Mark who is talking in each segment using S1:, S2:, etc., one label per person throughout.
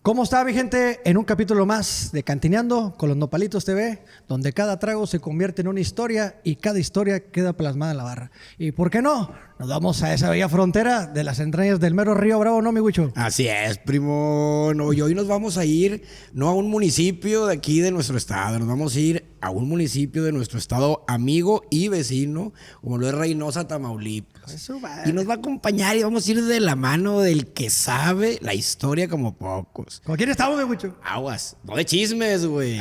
S1: ¿Cómo está, mi gente? En un capítulo más de Cantineando con los Nopalitos TV, donde cada trago se convierte en una historia y cada historia queda plasmada en la barra. ¿Y por qué no? Nos vamos a esa bella frontera de las entrañas del mero Río Bravo, ¿no, mi Huicho?
S2: Así es, primo. No, y hoy nos vamos a ir no a un municipio de aquí de nuestro estado, nos vamos a ir a un municipio de nuestro estado amigo y vecino, como lo es Reynosa, Tamaulipas.
S1: Eso va.
S2: Y nos va a acompañar y vamos a ir de la mano del que sabe la historia como pocos.
S1: ¿Con quién estamos, mi Huicho?
S2: Aguas, no de chismes, güey.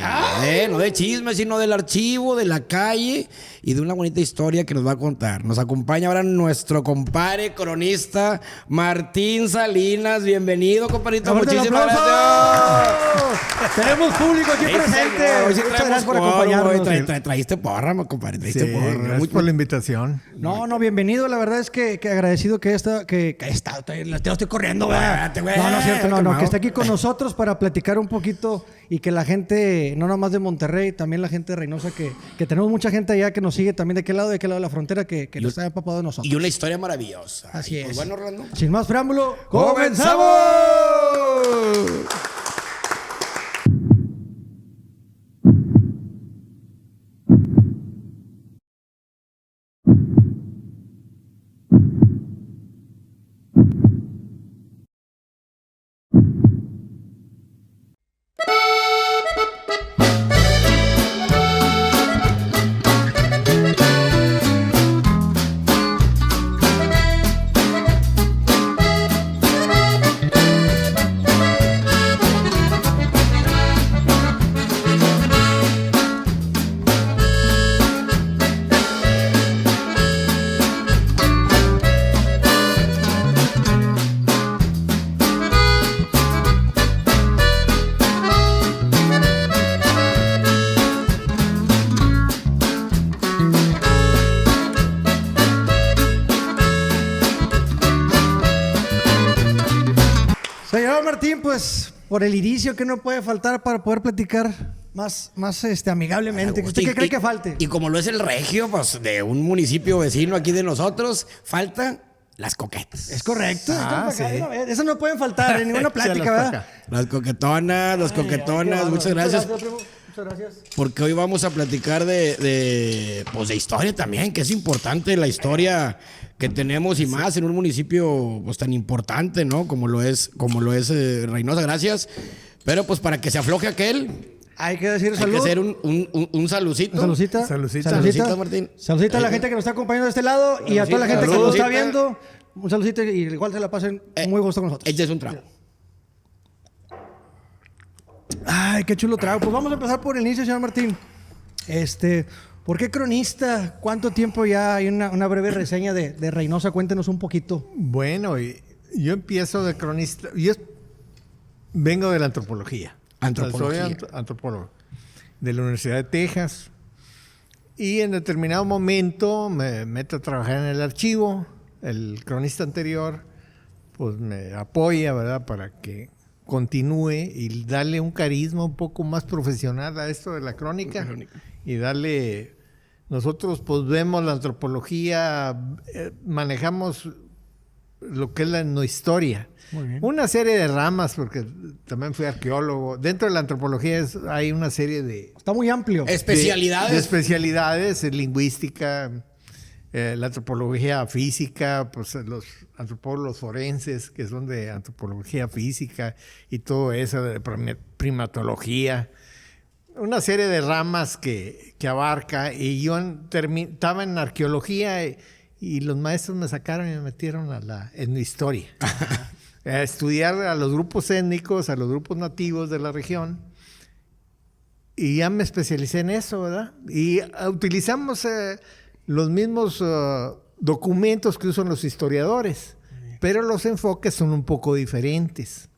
S2: No de chismes, sino del archivo, de la calle y de una bonita historia que nos va a contar. Nos acompaña ahora nuestro compadre cronista Martín Salinas. Bienvenido, compadrito. Muchísimas gracias.
S1: Tenemos público aquí presente.
S2: Hoy sí
S1: Muchas gracias por
S2: porra,
S1: acompañarnos.
S2: güey. Traíste porra, compadre. Traíste porra.
S3: Gracias por la invitación.
S1: No, bienvenido. La verdad es que agradecido que está, te estoy corriendo, güey. No, es cierto, no, que esté aquí con nosotros para platicar un poquito y que la gente, no nada más de Monterrey, también la gente de Reynosa, que tenemos mucha gente allá que nos sigue también de aquel lado de la frontera, que nos está empapado de nosotros.
S2: Y una historia maravillosa.
S1: Así
S2: y
S1: es.
S2: Pues bueno, Orlando.
S1: Sin más preámbulo, ¡comenzamos! Señor Martín, pues por el inicio que no puede faltar para poder platicar más amigablemente. ¿Usted qué cree que falte?
S2: Y como lo es el regio, pues de un municipio vecino aquí de nosotros, faltan las coquetas.
S1: Es correcto.
S3: Sí.
S1: Eso no pueden faltar en ninguna plática, ¿verdad?
S2: Las coquetonas, las coquetonas. Muchas gracias.
S1: Primo. Muchas gracias.
S2: Porque hoy vamos a platicar de historia también, que es importante la historia que tenemos y más en un municipio pues tan importante, ¿no? Como lo es Reynosa. Gracias. Pero pues para que se afloje aquel,
S1: Hay que decir
S2: hay
S1: salud.
S2: que hacer un saludcito.
S1: Saludcita.
S3: Saludcita,
S2: Martín.
S1: Saludcita a la gente que nos está acompañando de este lado y a toda la gente que nos
S2: Saludcita.
S1: está viendo. Un saludcito y igual se la pasen muy gusto con nosotros.
S2: Este es un trago.
S1: Ay, qué chulo trago. Pues vamos a empezar por el inicio, señor Martín. ¿Por qué cronista? ¿Cuánto tiempo ya? Hay una breve reseña de Reynosa. Cuéntenos un poquito.
S3: Bueno, yo empiezo de cronista. Yo vengo de la antropología.
S2: Antropología.
S3: Soy antropólogo de la Universidad de Texas. Y en determinado momento me meto a trabajar en el archivo. El cronista anterior pues me apoya, ¿verdad? Para que continúe y darle un carisma un poco más profesional a esto de la crónica. Y darle... Nosotros pues vemos la antropología, manejamos lo que es la etnohistoria.
S1: Muy bien.
S3: Una serie de ramas, porque también fui arqueólogo. Dentro de la antropología hay una serie de...
S1: Está muy amplio.
S2: Especialidades.
S3: De especialidades, lingüística, la antropología física, pues los antropólogos forenses, que son de antropología física y todo eso, de primatología. Una serie de ramas que abarca, y yo estaba en arqueología y los maestros me sacaron y me metieron a la etnohistoria. A estudiar a los grupos étnicos, a los grupos nativos de la región. Y ya me especialicé en eso, ¿verdad? Y utilizamos los mismos documentos que usan los historiadores, pero los enfoques son un poco diferentes.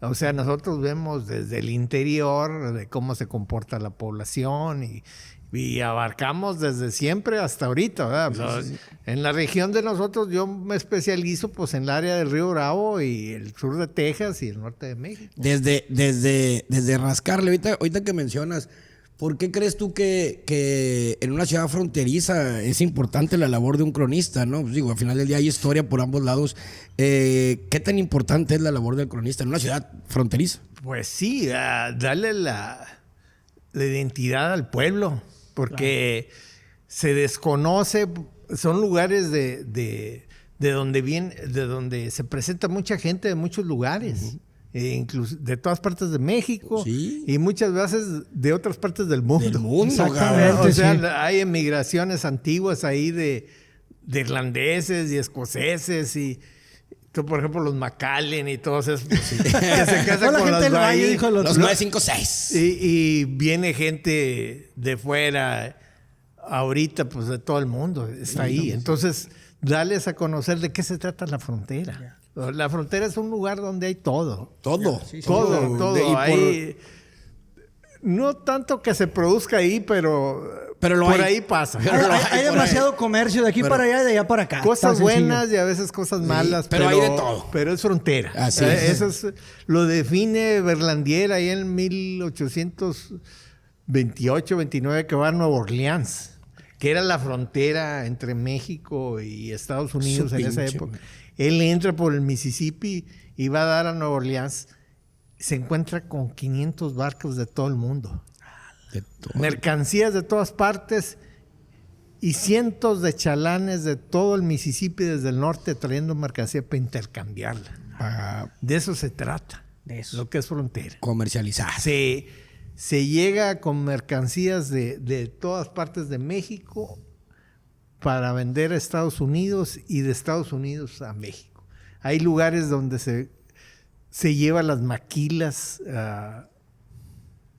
S3: O sea, nosotros vemos desde el interior de cómo se comporta la población y abarcamos desde siempre hasta ahorita, ¿verdad? Sí. En la región de nosotros yo me especializo pues en el área del Río Bravo y el sur de Texas y el norte de México.
S2: Desde rascarle, ahorita que mencionas, ¿por qué crees tú que en una ciudad fronteriza es importante la labor de un cronista, ¿no? Pues digo, al final del día hay historia por ambos lados. ¿Qué tan importante es la labor del cronista en una ciudad fronteriza?
S3: Pues sí, darle la identidad al pueblo, porque se desconoce, son lugares de donde se presenta mucha gente de muchos lugares. Incluso de todas partes de México y muchas veces de otras partes del mundo.
S2: Del mundo,
S3: exactamente. O sea, hay emigraciones antiguas ahí de irlandeses y escoceses y, por ejemplo, los Macallen y todos esos que se casan con los Valle,
S2: los 956.
S3: Y viene gente de fuera, ahorita, pues de todo el mundo está ahí. Entonces, darles a conocer de qué se trata la frontera. La frontera es un lugar donde hay todo.
S2: Todo.
S3: Todo. Hay, no tanto que se produzca ahí, pero por ahí pasa.
S1: Hay demasiado comercio de aquí para allá y de allá para acá.
S3: Cosas buenas y a veces cosas malas.
S2: Pero hay de todo.
S3: Pero es frontera.
S2: Así es.
S3: Eso lo define Berlandier ahí en 1828, 29, que va a Nueva Orleans, que era la frontera entre México y Estados Unidos en esa época. Él entra por el Mississippi y va a dar a Nueva Orleans. Se encuentra con 500 barcos de todo el mundo. Mercancías de todas partes y cientos de chalanes de todo el Mississippi desde el norte trayendo mercancía para intercambiarla. De eso se trata. De eso. Lo que es frontera.
S2: Comercializar.
S3: Se llega con mercancías de todas partes de México para vender a Estados Unidos y de Estados Unidos a México. Hay lugares donde se llevan las maquilas,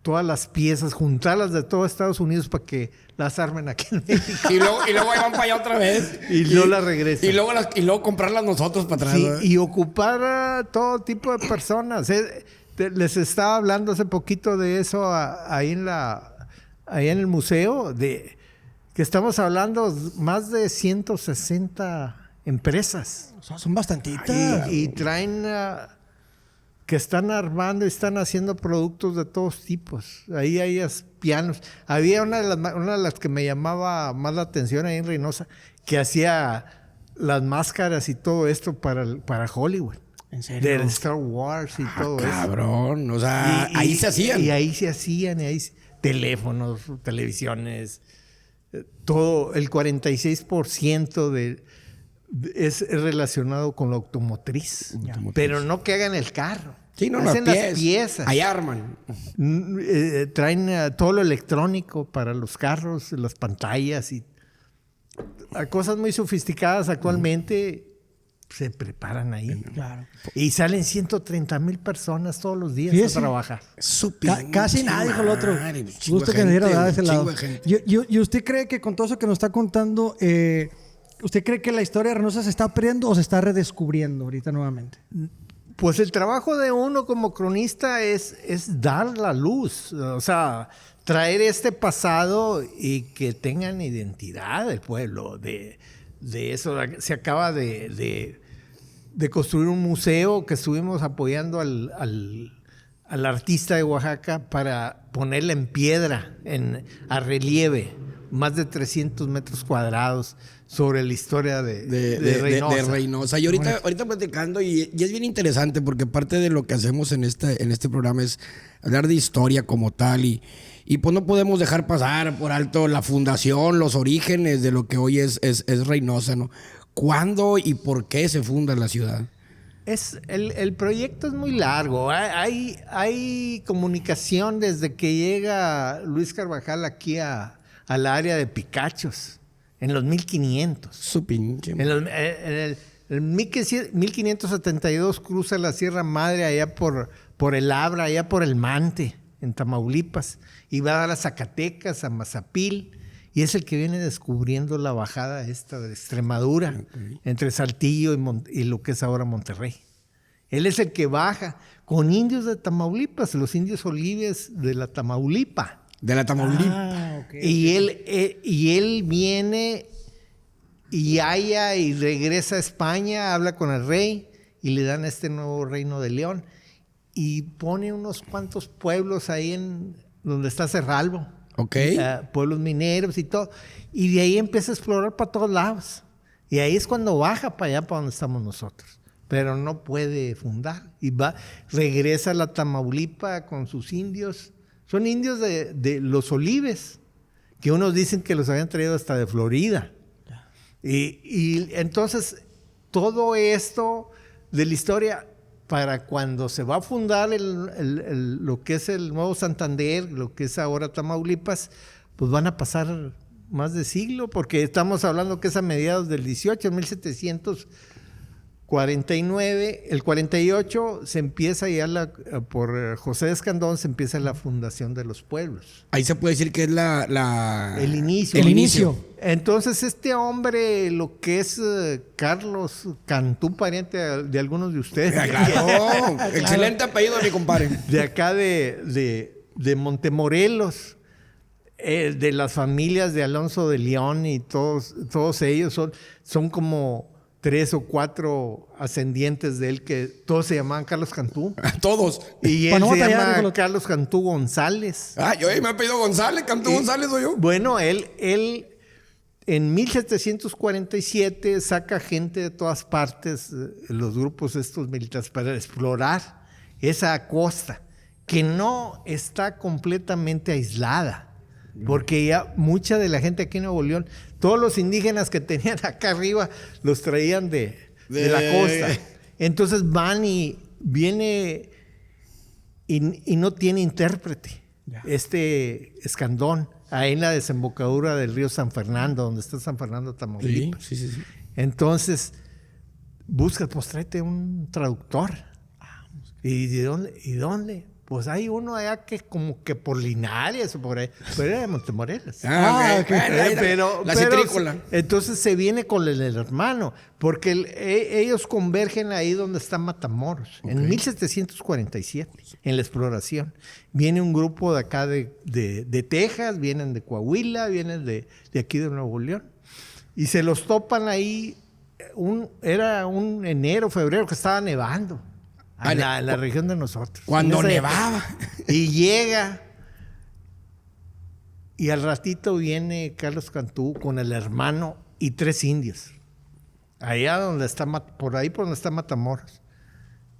S3: todas las piezas, juntarlas de todo Estados Unidos para que las armen aquí en México.
S2: y luego ahí van para allá otra vez.
S3: y luego las regresan.
S2: Y luego comprarlas nosotros para atrás.
S3: Sí, y ocupar a todo tipo de personas. Les estaba hablando hace poquito de eso ahí en el museo, que estamos hablando más de 160 empresas.
S1: O sea, son bastantitas.
S3: Y traen, que están armando y están haciendo productos de todos tipos. Ahí hay pianos. Había una de las que me llamaba más la atención ahí en Reynosa, que hacía las máscaras y todo esto para Hollywood.
S1: ¿En serio?
S3: Del Star Wars y todo eso.
S2: Cabrón, o sea, ahí se hacían.
S3: Y ahí se hacían, teléfonos, televisiones, todo, el 46% es relacionado con la automotriz. Pero no que hagan el carro.
S2: Sí, no,
S3: hacen las piezas.
S2: Ahí arman.
S3: Traen todo lo electrónico para los carros, las pantallas y cosas muy sofisticadas actualmente. Se preparan ahí.
S1: Claro.
S3: Y salen 130,000 personas todos los días a trabajar.
S1: Casi nadie, dijo el otro. Gusto que me diera de ese lado. ¿Y usted cree que con todo eso que nos está contando, usted cree que la historia de Reynosa se está perdiendo o se está redescubriendo ahorita nuevamente?
S3: Pues el trabajo de uno como cronista es dar la luz. O sea, traer este pasado y que tengan identidad del pueblo. De eso se acaba de construir un museo que estuvimos apoyando al artista de Oaxaca para ponerla en piedra, a relieve, más de 300 metros cuadrados sobre la historia de Reynosa.
S2: De Reynosa. Y ahorita platicando, y es bien interesante porque parte de lo que hacemos en este programa es hablar de historia como tal y pues no podemos dejar pasar por alto la fundación, los orígenes de lo que hoy es Reynosa, ¿no? ¿Cuándo y por qué se funda la ciudad?
S3: El proyecto es muy largo. Hay comunicación desde que llega Luis Carvajal aquí al área de Picachos, en los 1500.
S2: Su pinche.
S3: En el 1572 cruza la Sierra Madre allá por el Abra, allá por el Mante, en Tamaulipas, y va a dar a Zacatecas, a Mazapil, y es el que viene descubriendo la bajada esta de Extremadura, entre Saltillo y lo que es ahora Monterrey. Él es el que baja con indios de Tamaulipas, los indios olives de la Tamaulipa.
S2: De la Tamaulipa.
S3: Y él viene y halla y regresa a España, habla con el rey y le dan este nuevo reino de León. Y pone unos cuantos pueblos ahí donde está Cerralbo. Pueblos mineros y todo. Y de ahí empieza a explorar para todos lados. Y ahí es cuando baja para allá, para donde estamos nosotros. pero no puede fundar. Y regresa a la Tamaulipa con sus indios. Son indios de los Olives, que unos dicen que los habían traído hasta de Florida. Y entonces todo esto de la historia, para cuando se va a fundar lo que es el Nuevo Santander, lo que es ahora Tamaulipas, pues van a pasar más de siglo, porque estamos hablando que es a mediados del 18, 1749, el 48 se empieza ya por José de Escandón se empieza la fundación de los pueblos.
S2: Ahí se puede decir que es
S3: el inicio.
S1: El inicio.
S3: Entonces este hombre, lo que es Carlos Cantú, pariente de algunos de ustedes.
S2: Claro, excelente apellido de mi compadre.
S3: De acá de Montemorelos, de las familias de Alonso de León y todos ellos son como 3 o 4 ascendientes de él que todos se llamaban Carlos Cantú.
S2: Todos.
S3: Y él se llama Carlos Cantú González.
S2: Yo me he pedido González, Cantú González soy yo.
S3: Bueno, él en 1747 saca gente de todas partes, los grupos estos militares, para explorar esa costa, que no está completamente aislada. Porque ya mucha de la gente aquí en Nuevo León, todos los indígenas que tenían acá arriba, los traían de la costa. Entonces van y viene y no tiene intérprete. Este Escandón, ahí en la desembocadura del río San Fernando, donde está San Fernando, Tamaulipas.
S2: Sí.
S3: Entonces, busca, pues tráete un traductor. ¿Y dónde? Pues hay uno allá que como que por Linares o por ahí, pero era de Montemorelos.
S2: Pero la citrícola.
S3: Entonces se viene con el hermano, porque ellos convergen ahí donde está Matamoros. En 1747, en la exploración. Viene un grupo de acá de Texas, vienen de Coahuila, vienen de aquí de Nuevo León. Y se los topan ahí, era un enero, febrero, que estaba nevando. En la región de nosotros.
S2: Cuando nevaba.
S3: Y llega. Y al ratito viene Carlos Cantú con el hermano y 3 indios. Allá donde está, por ahí por donde está Matamoros.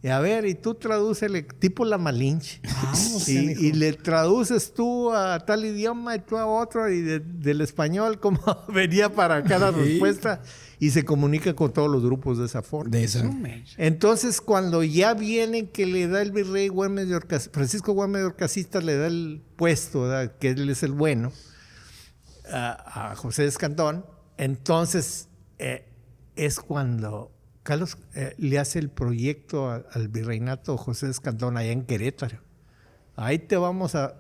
S3: Y a ver, y tú tradúcele, tipo la Malinche. Y le traduces tú a tal idioma y tú a otro, y del español, como venía para cada respuesta. Y se comunica con todos los grupos de esa forma. Entonces, cuando ya viene que le da el virrey Francisco Güemes de Orcasitas, le da el puesto, ¿verdad?, que él es el bueno, a José de Escandón, entonces es cuando Carlos le hace el proyecto al virreinato José de Escandón allá en Querétaro. Ahí te vamos a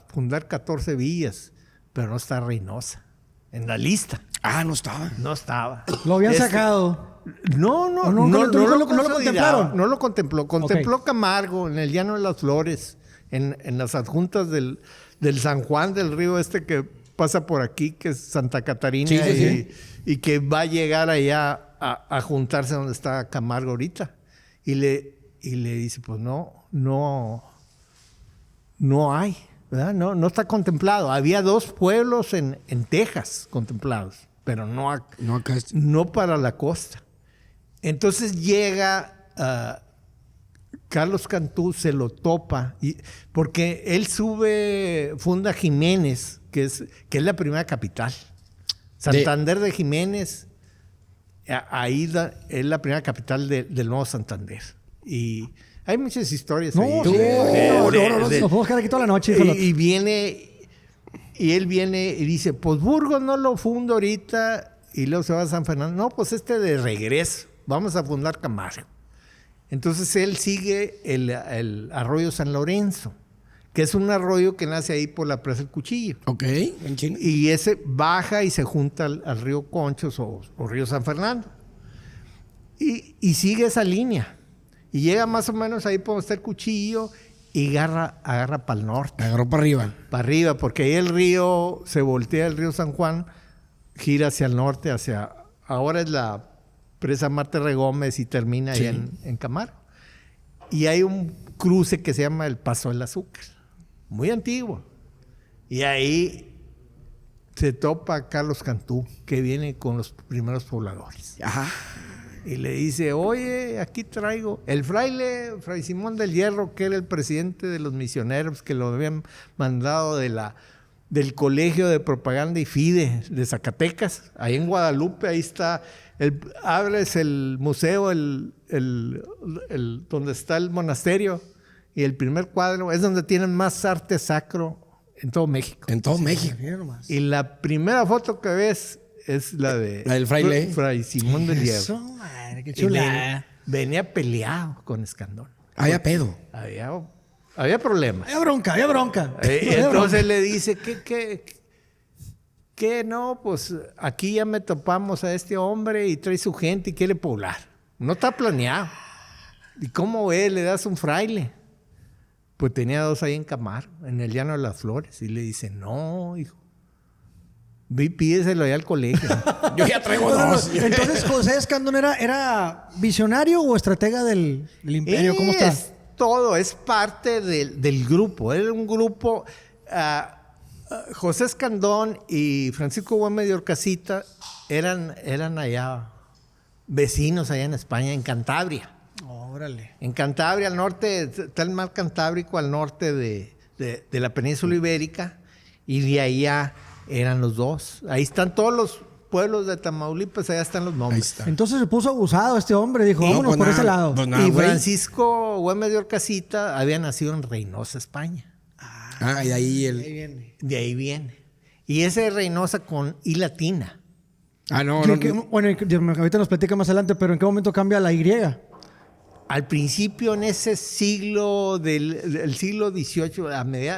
S3: fundar 14 villas, pero no está Reynosa en la lista.
S2: No estaba.
S3: No estaba.
S1: Lo habían sacado.
S3: No lo contemplaron. No lo contempló. Contempló Camargo en el Llano de las Flores, en las adjuntas del San Juan, del río que pasa por aquí, que es Santa Catarina, y que va a llegar allá a juntarse donde está Camargo ahorita. Y le dice, pues no hay, ¿verdad? No está contemplado. Había 2 pueblos en Texas contemplados, pero no
S2: acá.
S3: No para la costa. Entonces llega Carlos Cantú, se lo topa, porque él funda Jiménez, que es la primera capital. Santander de Jiménez, ahí es la primera capital del Nuevo Santander. Y hay muchas historias ahí.
S1: Nos podemos quedar aquí toda la noche.
S3: Y él viene y dice, pues Burgos no lo fundo ahorita, y luego se va a San Fernando. No, pues de regreso, vamos a fundar Camargo. Entonces él sigue el arroyo San Lorenzo, que es un arroyo que nace ahí por la Presa del Cuchillo.
S2: Ok.
S3: Y ese baja y se junta al río Conchos o río San Fernando. Y sigue esa línea. Y llega más o menos ahí por donde está el Cuchillo y agarra para el norte.
S2: Agarró para arriba.
S3: Para arriba, porque ahí el río se voltea, el río San Juan, gira hacia el norte, ahora es la presa Marte Regómez y termina ahí en Camargo. Y hay un cruce que se llama el Paso del Azúcar, muy antiguo. Y ahí se topa Carlos Cantú, que viene con los primeros pobladores.
S2: Ajá.
S3: y le dice, oye, aquí traigo el fraile, Fray Simón del Hierro, que era el presidente de los misioneros que lo habían mandado del Colegio de Propaganda y Fide de Zacatecas, ahí en Guadalupe, ahí está, abres el museo, donde está el monasterio, y el primer cuadro es donde tienen más arte sacro en todo México.
S2: En todo México.
S3: Y la primera foto que ves es la del
S2: fraile.
S3: Fray Simón del Hierro.
S1: Eso, madre, qué
S3: Y
S1: chula.
S3: venía peleado con Escandón.
S2: Había pedo.
S3: Había problemas.
S1: Había bronca, había bronca.
S3: Entonces le dice, ¿qué no? Pues aquí ya me topamos a este hombre y trae su gente y quiere poblar. No está planeado. ¿Y cómo ve? Le das un fraile. Pues tenía 2 ahí en Camargo, en el Llano de las Flores. Y le dice, no, hijo. Ve y pídeselo allá al colegio.
S2: Yo ya traigo 2.
S1: Entonces, José Escandón era visionario o estratega del imperio. ¿Cómo está?
S3: Es todo, es parte del grupo. Era un grupo. José Escandón y Francisco Güemes de Orcasita eran allá, vecinos allá en España, en Cantabria.
S1: Órale.
S3: En Cantabria, al norte, está el mar Cantábrico, al norte de la península ibérica, y de allá eran los dos. Ahí están todos los pueblos de Tamaulipas, allá están los nombres.
S1: Entonces se puso abusado este hombre, dijo, vámonos
S2: pues
S1: por
S2: nada,
S1: ese lado.
S2: pues nada,
S3: Y
S2: güey.
S3: Francisco Güemes de Orcasita había nacido en Reynosa, España.
S2: Y ahí
S1: Ahí viene.
S3: De ahí viene. Y ese de Reynosa con I latina.
S2: no.
S1: Bueno, ahorita nos platica más adelante, pero ¿en qué momento cambia la Y?
S3: Al principio, en ese siglo del siglo XVIII,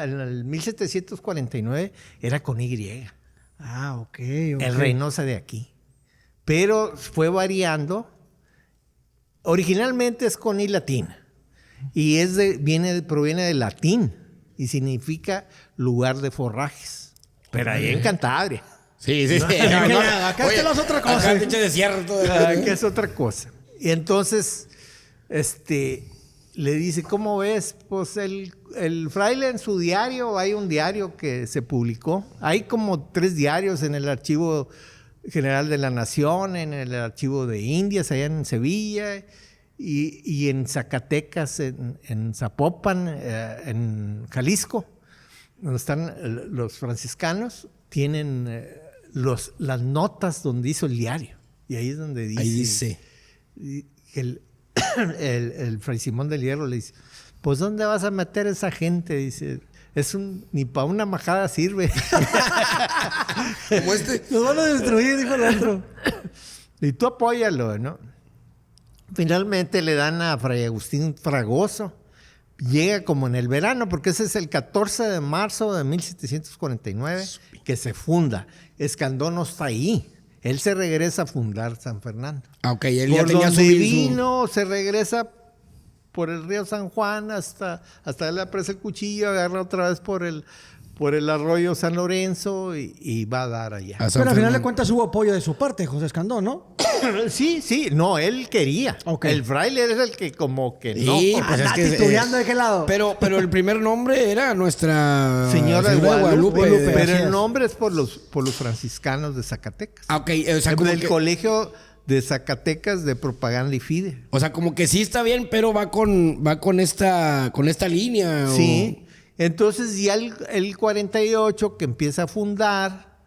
S3: en el 1749, era con Y.
S1: Ok.
S3: El Reynosa de aquí. Pero fue variando. Originalmente es con I latina. Y proviene del latín. Y significa lugar de forrajes. Pero ahí en Cantabria.
S2: Sí.
S1: Acá te las otra cosa.
S2: Acá el pinche desierto.
S3: Que es otra cosa. Y entonces, le dice, ¿cómo ves? Pues el fraile en su diario, hay un diario que se publicó. Hay como 3 diarios en el Archivo General de la Nación, en el Archivo de Indias, allá en Sevilla, y en Zacatecas, en Zapopan, en Jalisco, donde están los franciscanos, tienen las notas donde hizo el diario. Y ahí es donde dice...
S2: Ahí dice.
S3: Que el Fray Simón del Hierro le dice, pues ¿dónde vas a meter a esa gente? Dice, ni para una majada sirve.
S2: Como
S1: Nos van a destruir, dijo el otro.
S3: Y tú apóyalo, ¿no? Finalmente le dan a Fray Agustín Fragoso. Llega como en el verano, porque ese es el 14 de marzo de 1749 que se funda. Escandón no está ahí. Él se regresa a fundar San Fernando.
S2: Él ya
S3: Por
S2: tenía
S3: donde
S2: su...
S3: vino, se regresa por el río San Juan hasta la presa El Cuchillo, agarra otra vez por el arroyo San Lorenzo y va a dar allá.
S1: Pero al final de cuentas hubo apoyo de su parte, José Escandón, ¿no?
S3: Sí, no, él quería.
S1: Okay.
S3: El fraile es el que como que no.
S2: Sí, pues
S1: Anda titubeando de qué lado.
S2: Pero el primer nombre era Nuestra
S3: Señora de Guadalupe. Pero
S1: así
S3: el
S1: es.
S3: nombre es por los franciscanos de Zacatecas.
S2: O sea, como
S3: Del
S2: que,
S3: Colegio de Zacatecas de Propaganda y Fide.
S2: o sea, como que sí está bien, pero va con esta línea.
S3: Sí. Entonces ya el 48 que empieza a fundar,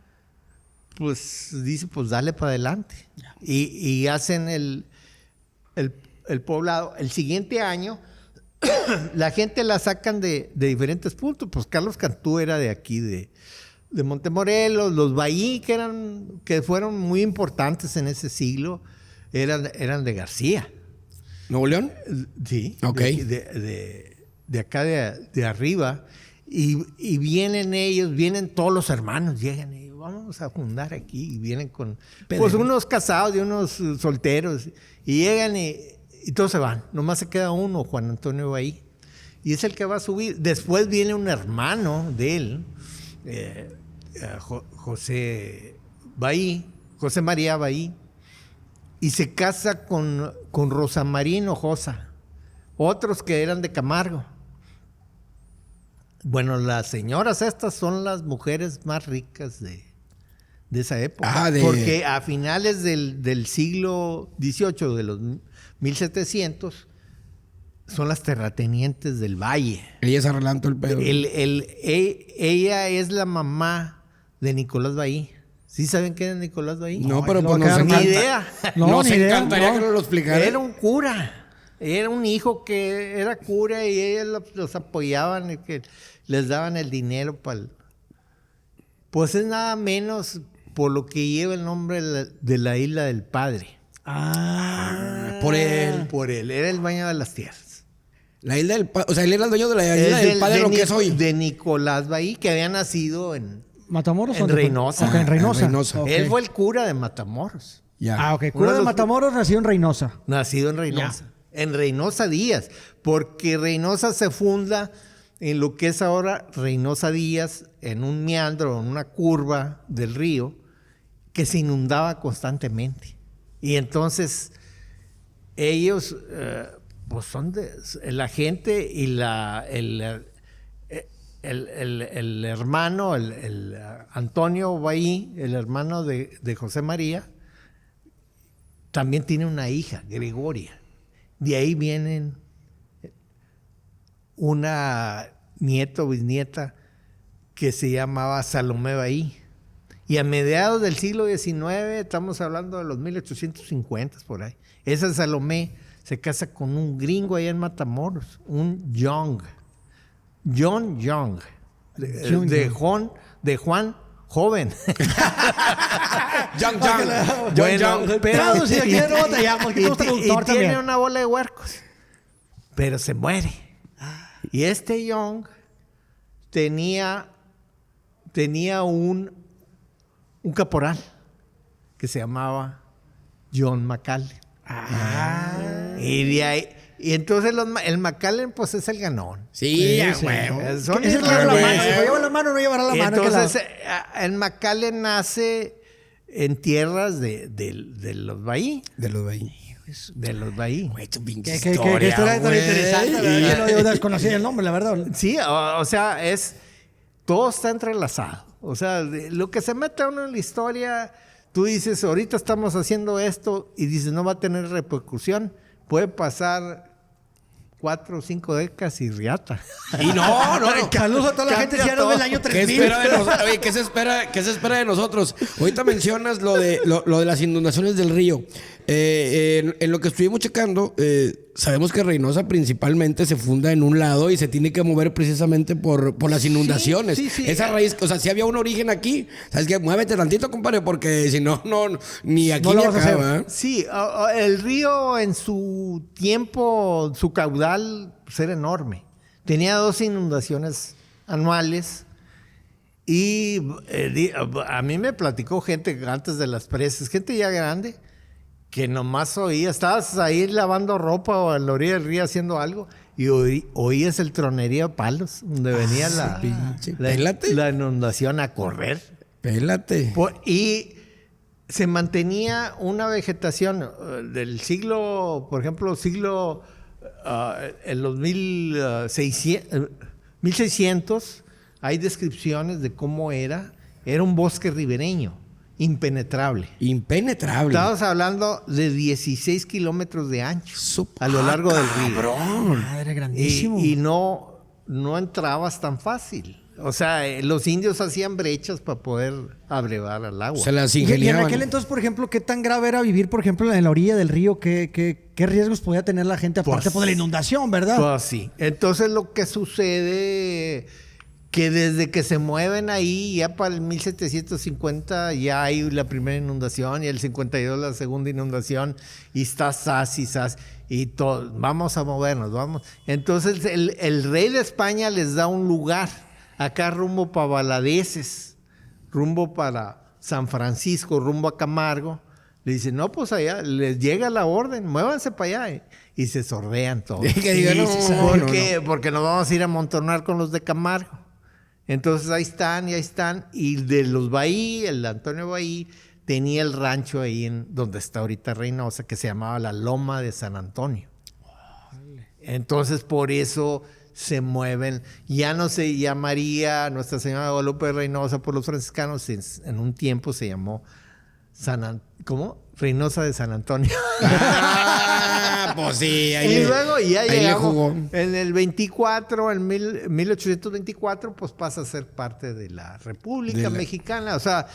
S3: pues dice, pues dale para adelante. Y hacen el poblado. El siguiente año, la gente la sacan de diferentes puntos. Pues Carlos Cantú era de aquí, de Montemorelos. Los Bahí, que fueron muy importantes en ese siglo, eran de García.
S2: ¿Nuevo León?
S3: Sí.
S2: Ok.
S3: De acá de arriba. Y vienen todos los hermanos, llegan y vamos a fundar aquí. Y vienen con pues unos casados y unos solteros. Y llegan y todos se van. Nomás se queda uno, Juan Antonio Bahí. Y es el que va a subir. Después viene un hermano de él, José María Bahí. Y se casa con Rosa María Hinojosa. Otros que eran de Camargo. Bueno, las señoras estas son las mujeres más ricas de esa época. Porque a finales del siglo XVIII, de los 1700, son las terratenientes del Valle.
S2: Ella se arreglantó el pedo.
S3: Ella es la mamá de Nicolás Bahí. ¿Sí saben quién es Nicolás Bahí?
S2: No, pero pues
S3: ni idea.
S2: Nos encantaría que nos lo explicara.
S3: Era un cura. Era un hijo que era cura y ellos los apoyaban y que les daban el dinero para... Pues es nada menos por lo que lleva el nombre de la Isla del Padre.
S2: Por él.
S3: Por él. Era el dueño de las tierras.
S2: La Isla del Padre. O sea, él era el dueño de la Isla del Padre, lo que es hoy.
S3: De Nicolás Bahí, que había nacido en...
S1: ¿Matamoros?
S3: En Reynosa.
S1: Okay, en Reynosa.
S3: Okay. Él fue el cura de Matamoros.
S1: Ya. Ok. Cura de Matamoros, nacido en Reynosa.
S3: Nacido en Reynosa. Ya. En Reynosa Díaz. Porque Reynosa se funda en lo que es ahora Reynosa Díaz, en un meandro, en una curva del río, que se inundaba constantemente. Y entonces ellos, pues son la gente y el hermano, el Antonio Bahí, el hermano de José María, también tiene una hija, Gregoria. De ahí vienen una nieta o bisnieta que se llamaba Salomé Bahí. Y a mediados del siglo XIX, estamos hablando de los 1850 por ahí, esa Salomé se casa con un gringo allá en Matamoros, un Young. John Young, de Juan Joven.
S2: Young.
S3: Pero y tiene una bola de huercos, pero se muere. Y este Young tenía un caporal que se llamaba John McCallen. Y de ahí... Y entonces el McCallen, pues, es el ganón.
S2: Sí, ya, güey.
S1: Si lleva la mano, no llevará la mano.
S3: Entonces, el McCallen nace en tierras de los Bahí.
S2: De los Bahí.
S3: De los Bahí.
S2: Güey, tu pinche
S1: ¿Qué
S2: historia,
S1: historia tan interesante? Yo desconocía el nombre, la verdad.
S3: Sí, o sea, todo está entrelazado. O sea, lo que se mete uno en la historia, tú dices, ahorita estamos haciendo esto, y dices, no va a tener repercusión. Puede pasar 4 o 5 décadas y riata.
S2: Y no.
S1: Saludos a toda la gente si ya no ve el año 3000.
S2: ¿Qué se espera de nosotros? Ahorita mencionas lo de las inundaciones del río. En lo que estuvimos checando, sabemos que Reynosa principalmente se funda en un lado y se tiene que mover precisamente por las inundaciones.
S3: Sí.
S2: Esa raíz, o sea, si había un origen aquí, ¿sabes qué? Muévete tantito, compadre, porque si no, ni aquí ni acá, ¿eh?
S3: Sí, el río en su tiempo, su caudal pues, era enorme. Tenía 2 inundaciones anuales. Y a mí me platicó gente antes de las presas, gente ya grande, que nomás estabas ahí lavando ropa o a la orilla del río haciendo algo y oías el tronerío de palos, donde venía la inundación a correr.
S2: Pélate.
S3: Y se mantenía una vegetación del siglo, por ejemplo, en los 1600, hay descripciones de cómo era un bosque ribereño. Impenetrable. Estamos hablando de 16 kilómetros de ancho a lo largo del río.
S2: Cabrón.
S1: Madre, grandísimo.
S3: Y no entrabas tan fácil. O sea, los indios hacían brechas para poder abrevar al agua.
S2: Se las
S1: Y en
S2: ingeniaban.
S1: aquel entonces, por ejemplo, ¿qué tan grave era vivir, por ejemplo, en la orilla del río? ¿Qué riesgos podía tener la gente aparte de la inundación, verdad?
S3: Pues sí. Entonces lo que sucede... que desde que se mueven ahí, ya para el 1750 ya hay la primera inundación y el 52 la segunda inundación y está sas y todo, vamos a movernos, vamos. Entonces el rey de España les da un lugar acá rumbo para Valadeses, rumbo para San Francisco, rumbo a Camargo. Le dicen, no, pues allá les llega la orden, muévanse para allá. Y se sordean todos. Porque nos vamos a ir a amontonar con los de Camargo. Entonces ahí están, y de los Bahí, el Antonio Bahí, tenía el rancho ahí donde está ahorita Reynosa, que se llamaba la Loma de San Antonio. Entonces por eso se mueven. Ya no se llamaría Nuestra Señora de Guadalupe de Reynosa por los franciscanos. En un tiempo se llamó ¿cómo? Reynosa de San Antonio.
S2: Pues sí.
S3: Y luego ya
S2: ahí
S3: llegamos en el 24, en 1824, pues pasa a ser parte de la República Mexicana. O sea,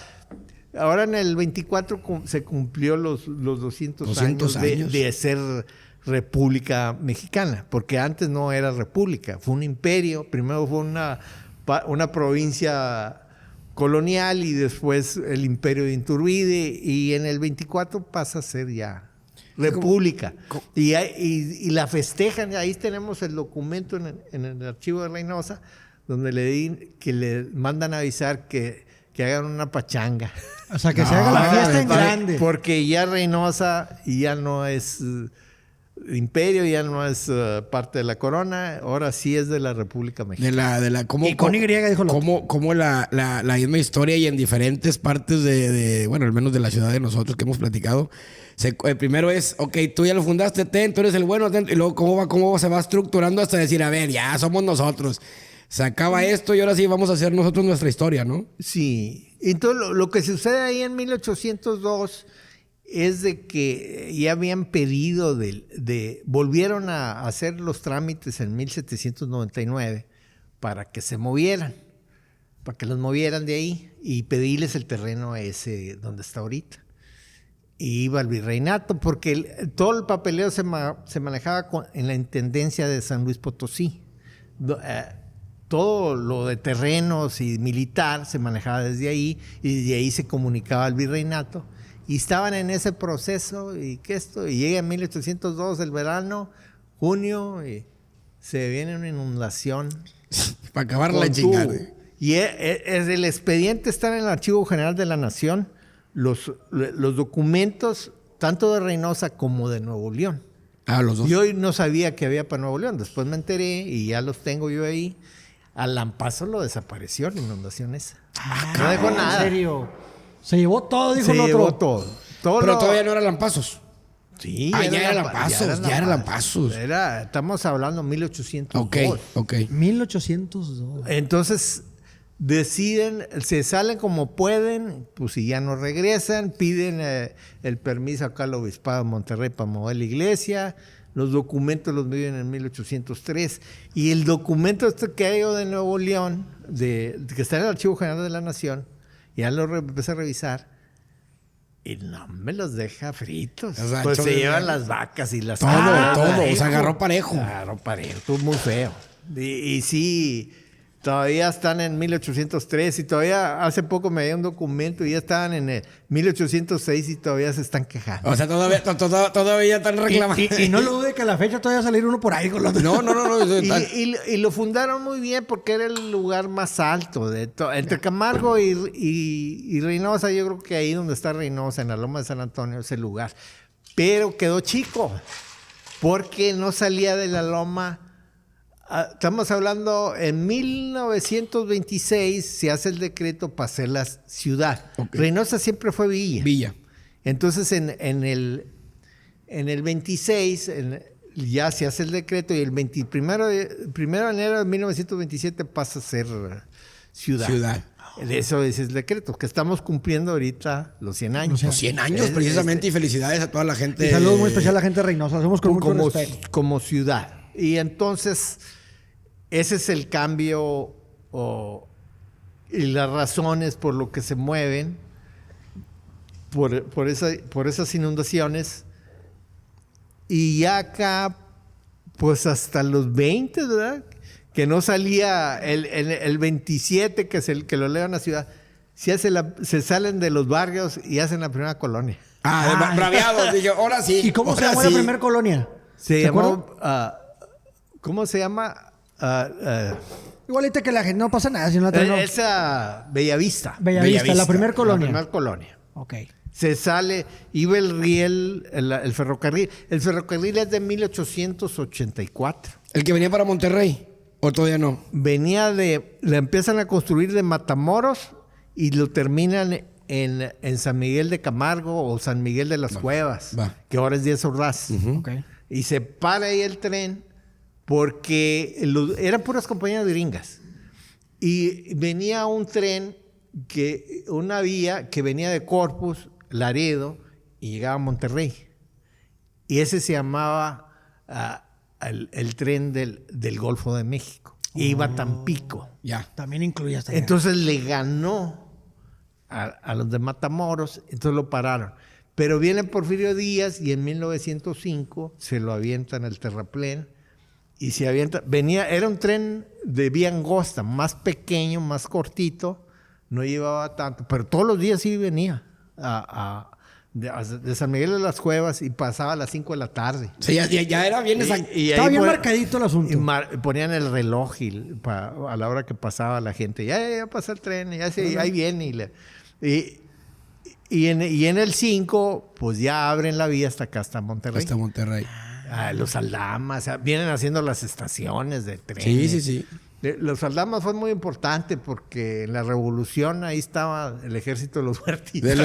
S3: ahora en el 24 se cumplió los 200 años de ser República Mexicana, porque antes no era república, fue un imperio. Primero fue una provincia colonial y después el imperio de Iturbide, y en el 24 pasa a ser ya república. Y la festejan. Ahí tenemos el documento en el archivo de Reynosa, donde le mandan avisar que hagan una pachanga.
S1: O sea, que se haga la fiesta en grande.
S3: Porque ya Reynosa ya no es imperio, ya no es parte de la corona, ahora sí es de la República Mexicana.
S1: Y con Y, dijo lo
S2: como la misma historia, y en diferentes partes bueno, al menos de la ciudad de nosotros que hemos platicado. Primero es, ok, tú ya lo fundaste, tú eres el bueno, y luego cómo se va estructurando hasta decir, a ver, ya somos nosotros. Se acaba esto y ahora sí vamos a hacer nosotros nuestra historia, ¿no?
S3: Sí. Entonces, lo que sucede ahí en 1802 es de que ya habían pedido volvieron a hacer los trámites en 1799 para que se movieran, para que los movieran de ahí y pedirles el terreno ese donde está ahorita. Y iba al virreinato, porque todo el papeleo se manejaba en la intendencia de San Luis Potosí. Todo lo de terrenos y militar se manejaba desde ahí, y desde ahí se comunicaba al virreinato. Y estaban en ese proceso, y llega en 1802 el verano, junio, y se viene una inundación.
S2: Para acabar la chingada.
S3: Y el expediente está en el Archivo General de la Nación, los documentos, tanto de Reynosa como de Nuevo León.
S2: Los dos.
S3: Yo no sabía que había para Nuevo León, después me enteré y ya los tengo yo ahí. A Lampazo lo desapareció la inundación esa. No dejó nada.
S1: ¿En serio? Se llevó todo, dijo el otro.
S3: Se llevó todo.
S2: Pero todavía no eran Lampazos.
S3: Sí.
S2: Ya eran Lampazos.
S3: Estamos hablando de 1802.
S2: Ok.
S1: 1802.
S3: Entonces deciden, se salen como pueden, pues si ya no regresan, piden el permiso acá al Obispado de Monterrey para mover la iglesia. Los documentos los viven en 1803. Y el documento que hay de Nuevo León, que está en el Archivo General de la Nación, ya lo empecé a revisar, y no me los deja fritos.
S2: O sea,
S3: pues se llevan las vacas y las...
S2: Todo. O sea, agarró parejo.
S3: Estuvo muy feo. Y sí... Todavía están en 1803 y todavía hace poco me dio un documento y ya estaban en 1806 y todavía se están quejando.
S2: O sea, todavía están reclamando.
S1: Y no lo dude que a la fecha todavía va a salir uno por ahí con los...
S2: No.
S3: Y lo fundaron muy bien porque era el lugar más alto. Entre Camargo y Reynosa, yo creo que ahí donde está Reynosa, en la Loma de San Antonio, es el lugar. Pero quedó chico porque no salía de la loma. Estamos hablando, en 1926 se hace el decreto para hacer la ciudad. Okay. Reynosa siempre fue villa. Entonces en el 26 ya se hace el decreto y el 1 de enero de 1927 pasa a ser ciudad. Eso es el decreto, que estamos cumpliendo ahorita los 100 años.
S2: Los 100 años, precisamente, y felicidades a toda la gente.
S1: Y saludos muy especial a la gente de Reynosa. Hacemos con mucho respeto.
S3: Como ciudad. Y entonces, ese es el cambio y las razones por lo que se mueven por esas inundaciones. Y ya acá, pues hasta los 20, ¿verdad? Que no salía el 27, que es el que lo elevan a ciudad. Se salen de los barrios y hacen la primera colonia.
S2: Braviados. Dije, ahora sí.
S1: ¿Y cómo se llamó la primera colonia?
S3: Se llamó... ¿Cómo se llama?
S1: Igualita que la gente, no pasa nada si no la tengo.
S3: Esa Bellavista.
S1: Bellavista, la primera colonia.
S3: La primera colonia.
S1: Ok.
S3: Se sale, iba el riel, el ferrocarril. El ferrocarril es de 1884.
S2: ¿El que venía para Monterrey? ¿O todavía no?
S3: Le empiezan a construir de Matamoros y lo terminan en San Miguel de Camargo o San Miguel de las Cuevas, que ahora es Díaz Ordaz.
S1: Okay.
S3: Y se para ahí el tren porque eran puras compañías gringas. Y venía un tren, una vía que venía de Corpus, Laredo, y llegaba a Monterrey. Y ese se llamaba el tren del Golfo de México. Iba a Tampico.
S1: Ya. También incluía hasta allá.
S3: Entonces le ganó a los de Matamoros, entonces lo pararon. Pero viene Porfirio Díaz y en 1905 se lo avientan el terraplén y se avienta. Era un tren de vía angosta, más pequeño, más cortito, no llevaba tanto, pero todos los días sí venía de San Miguel de las Cuevas y pasaba a las 5 de la tarde.
S2: Sí, ya era bien exacto.
S1: Estaba bien marcadito el asunto.
S3: Ponían el reloj a la hora que pasaba la gente. Ya pasa el tren, ahí viene. Y en el 5, pues ya abren la vía hasta acá, hasta Monterrey.
S2: Hasta Monterrey.
S3: Los Aldamas, vienen haciendo las estaciones de tren.
S2: Sí.
S3: Los Aldamas fue muy importante porque en la Revolución ahí estaba el ejército de los Huertitas.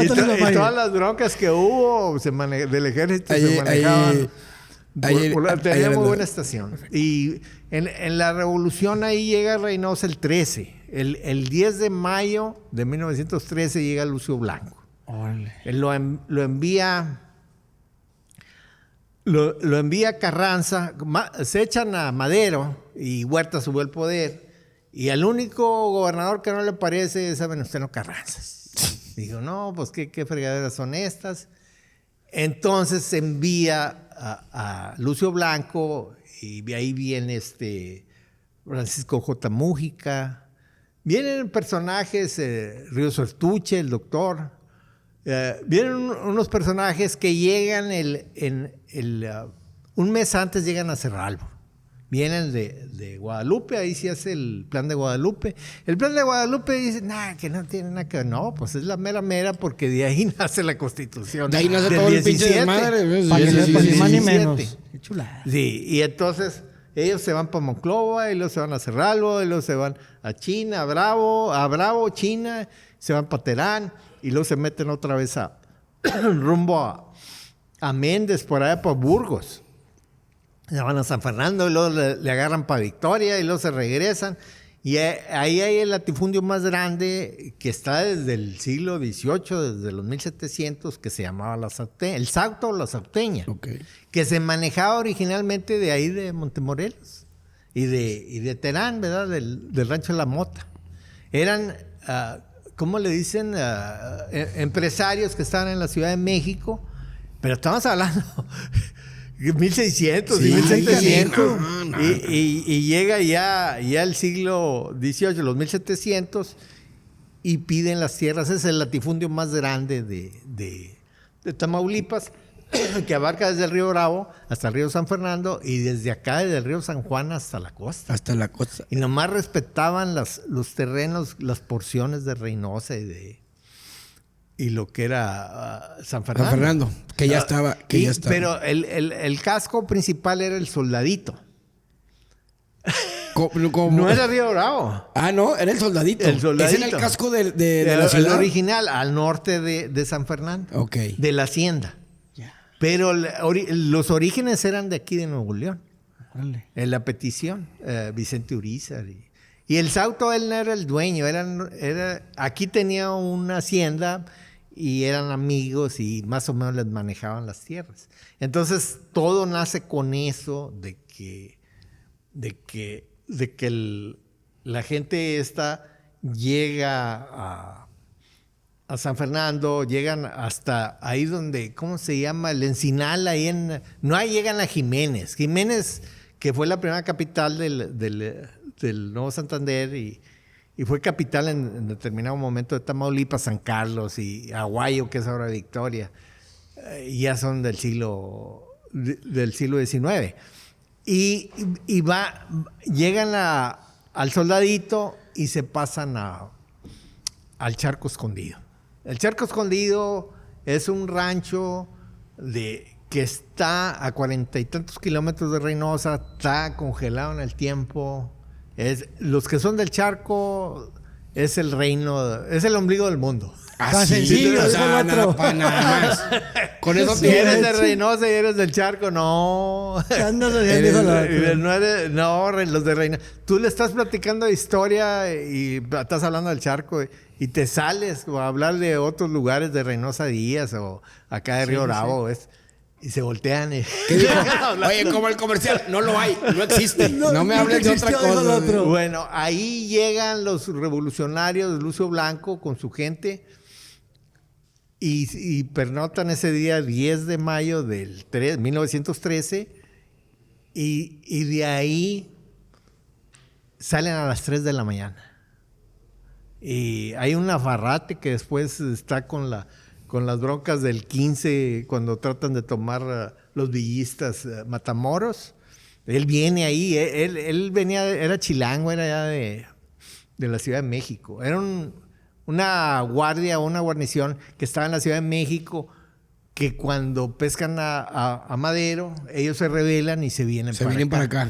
S3: y todas las broncas que hubo del ejército se manejaban. Tenía muy buena estación. Y en la Revolución ahí llega Reynosa el 13. El 10 de mayo de 1913 llega Lucio Blanco. Él lo envía Carranza, se echan a Madero y Huerta subió al poder. Y al único gobernador que no le parece es a Venustiano Carranza. Digo, no, pues qué fregaderas son estas. Entonces se envía a Lucio Blanco y de ahí viene Francisco J. Mújica. Vienen personajes, Ríos Ortuche, el doctor. Vienen unos personajes que llegan un mes antes llegan a Cerralbo. Vienen de Guadalupe, ahí se hace el plan de Guadalupe. El plan de Guadalupe dice, que no tiene nada que ver. No, pues es la mera porque de ahí nace la Constitución.
S2: De ahí nace todo el pinche desmadre.
S1: Ni más ni menos. Qué chulada.
S3: Sí, y entonces ellos se van para Monclova, y luego se van a Cerralbo, y luego se van a China, a Bravo, China, se van para Terán, y luego se meten otra vez rumbo a Méndez, por allá para Burgos. Se van a San Fernando, y luego le agarran para Victoria, y luego se regresan. Y ahí hay el latifundio más grande que está desde el siglo XVIII, desde los 1700, que se llamaba el Sauto o la Sauteña, que se manejaba originalmente de ahí de Montemorelos y de Terán, ¿verdad? Del rancho de la Mota. Eran, ¿cómo le dicen? Empresarios que estaban en la Ciudad de México, pero estamos hablando 1600 y 1700 y llega ya el siglo XVIII, los 1700, y piden las tierras. Es el latifundio más grande de Tamaulipas, que abarca desde el río Bravo hasta el río San Fernando y desde acá, desde el río San Juan hasta la costa.
S2: Hasta la costa.
S3: Y nomás respetaban los terrenos, las porciones de Reynosa y lo que era San Fernando.
S2: San Fernando, que ya estaba.
S3: Pero el casco principal era el Soldadito. No era Río Bravo.
S2: No, era el Soldadito.
S3: El Soldadito.
S2: Ese era el casco de la ciudad.
S3: El original, al norte de San Fernando.
S2: Ok.
S3: De la hacienda. Yeah. Pero los orígenes eran de aquí de Nuevo León. Vale. En la petición, Vicente Urizar. Y el Sauto, él no era el dueño. Aquí tenía una hacienda y eran amigos y más o menos les manejaban las tierras. Entonces, todo nace con eso de que la gente esta llega a San Fernando, llegan hasta ahí donde, ¿cómo se llama? El Encinal, llegan a Jiménez. Jiménez, que fue la primera capital del Nuevo Santander y fue capital en determinado momento de Tamaulipas, San Carlos y Aguayo, que es ahora Victoria. Ya son del siglo XIX. Y llegan al Soldadito y se pasan al Charco Escondido. El Charco Escondido es un rancho que está a 40 y tantos kilómetros de Reynosa, está congelado en el tiempo. Los que son del Charco es el reino, es el ombligo del mundo.
S1: Tan sencillo,
S2: o sea, nada más. Con eso
S3: Si eres de
S1: tienes.
S3: Reynosa y eres del Charco, no.
S1: Andas haciendo eso, la-
S3: Los de Reynosa. Tú le estás platicando de historia y estás hablando del Charco y te sales o a hablar de otros lugares de Reynosa Díaz o acá de Río Bravo. Y se voltean.
S2: ¿Qué dijo? Oye, como el comercial, no lo hay, no existe. No me hables de otra
S1: existió, dijo el
S2: cosa.
S1: otro.
S3: Bueno, ahí llegan los revolucionarios de Lucio Blanco con su gente y pernotan ese día 10 de mayo del 1913 y de ahí salen a las 3 de la mañana. Y hay un afarrate que después está con las broncas del 15 cuando tratan de tomar los villistas Matamoros. Él viene ahí, él venía, era chilango, era ya de la Ciudad de México. Era una guardia, una guarnición que estaba en la Ciudad de México, que cuando pescan a Madero, ellos se rebelan y se vienen
S2: para acá.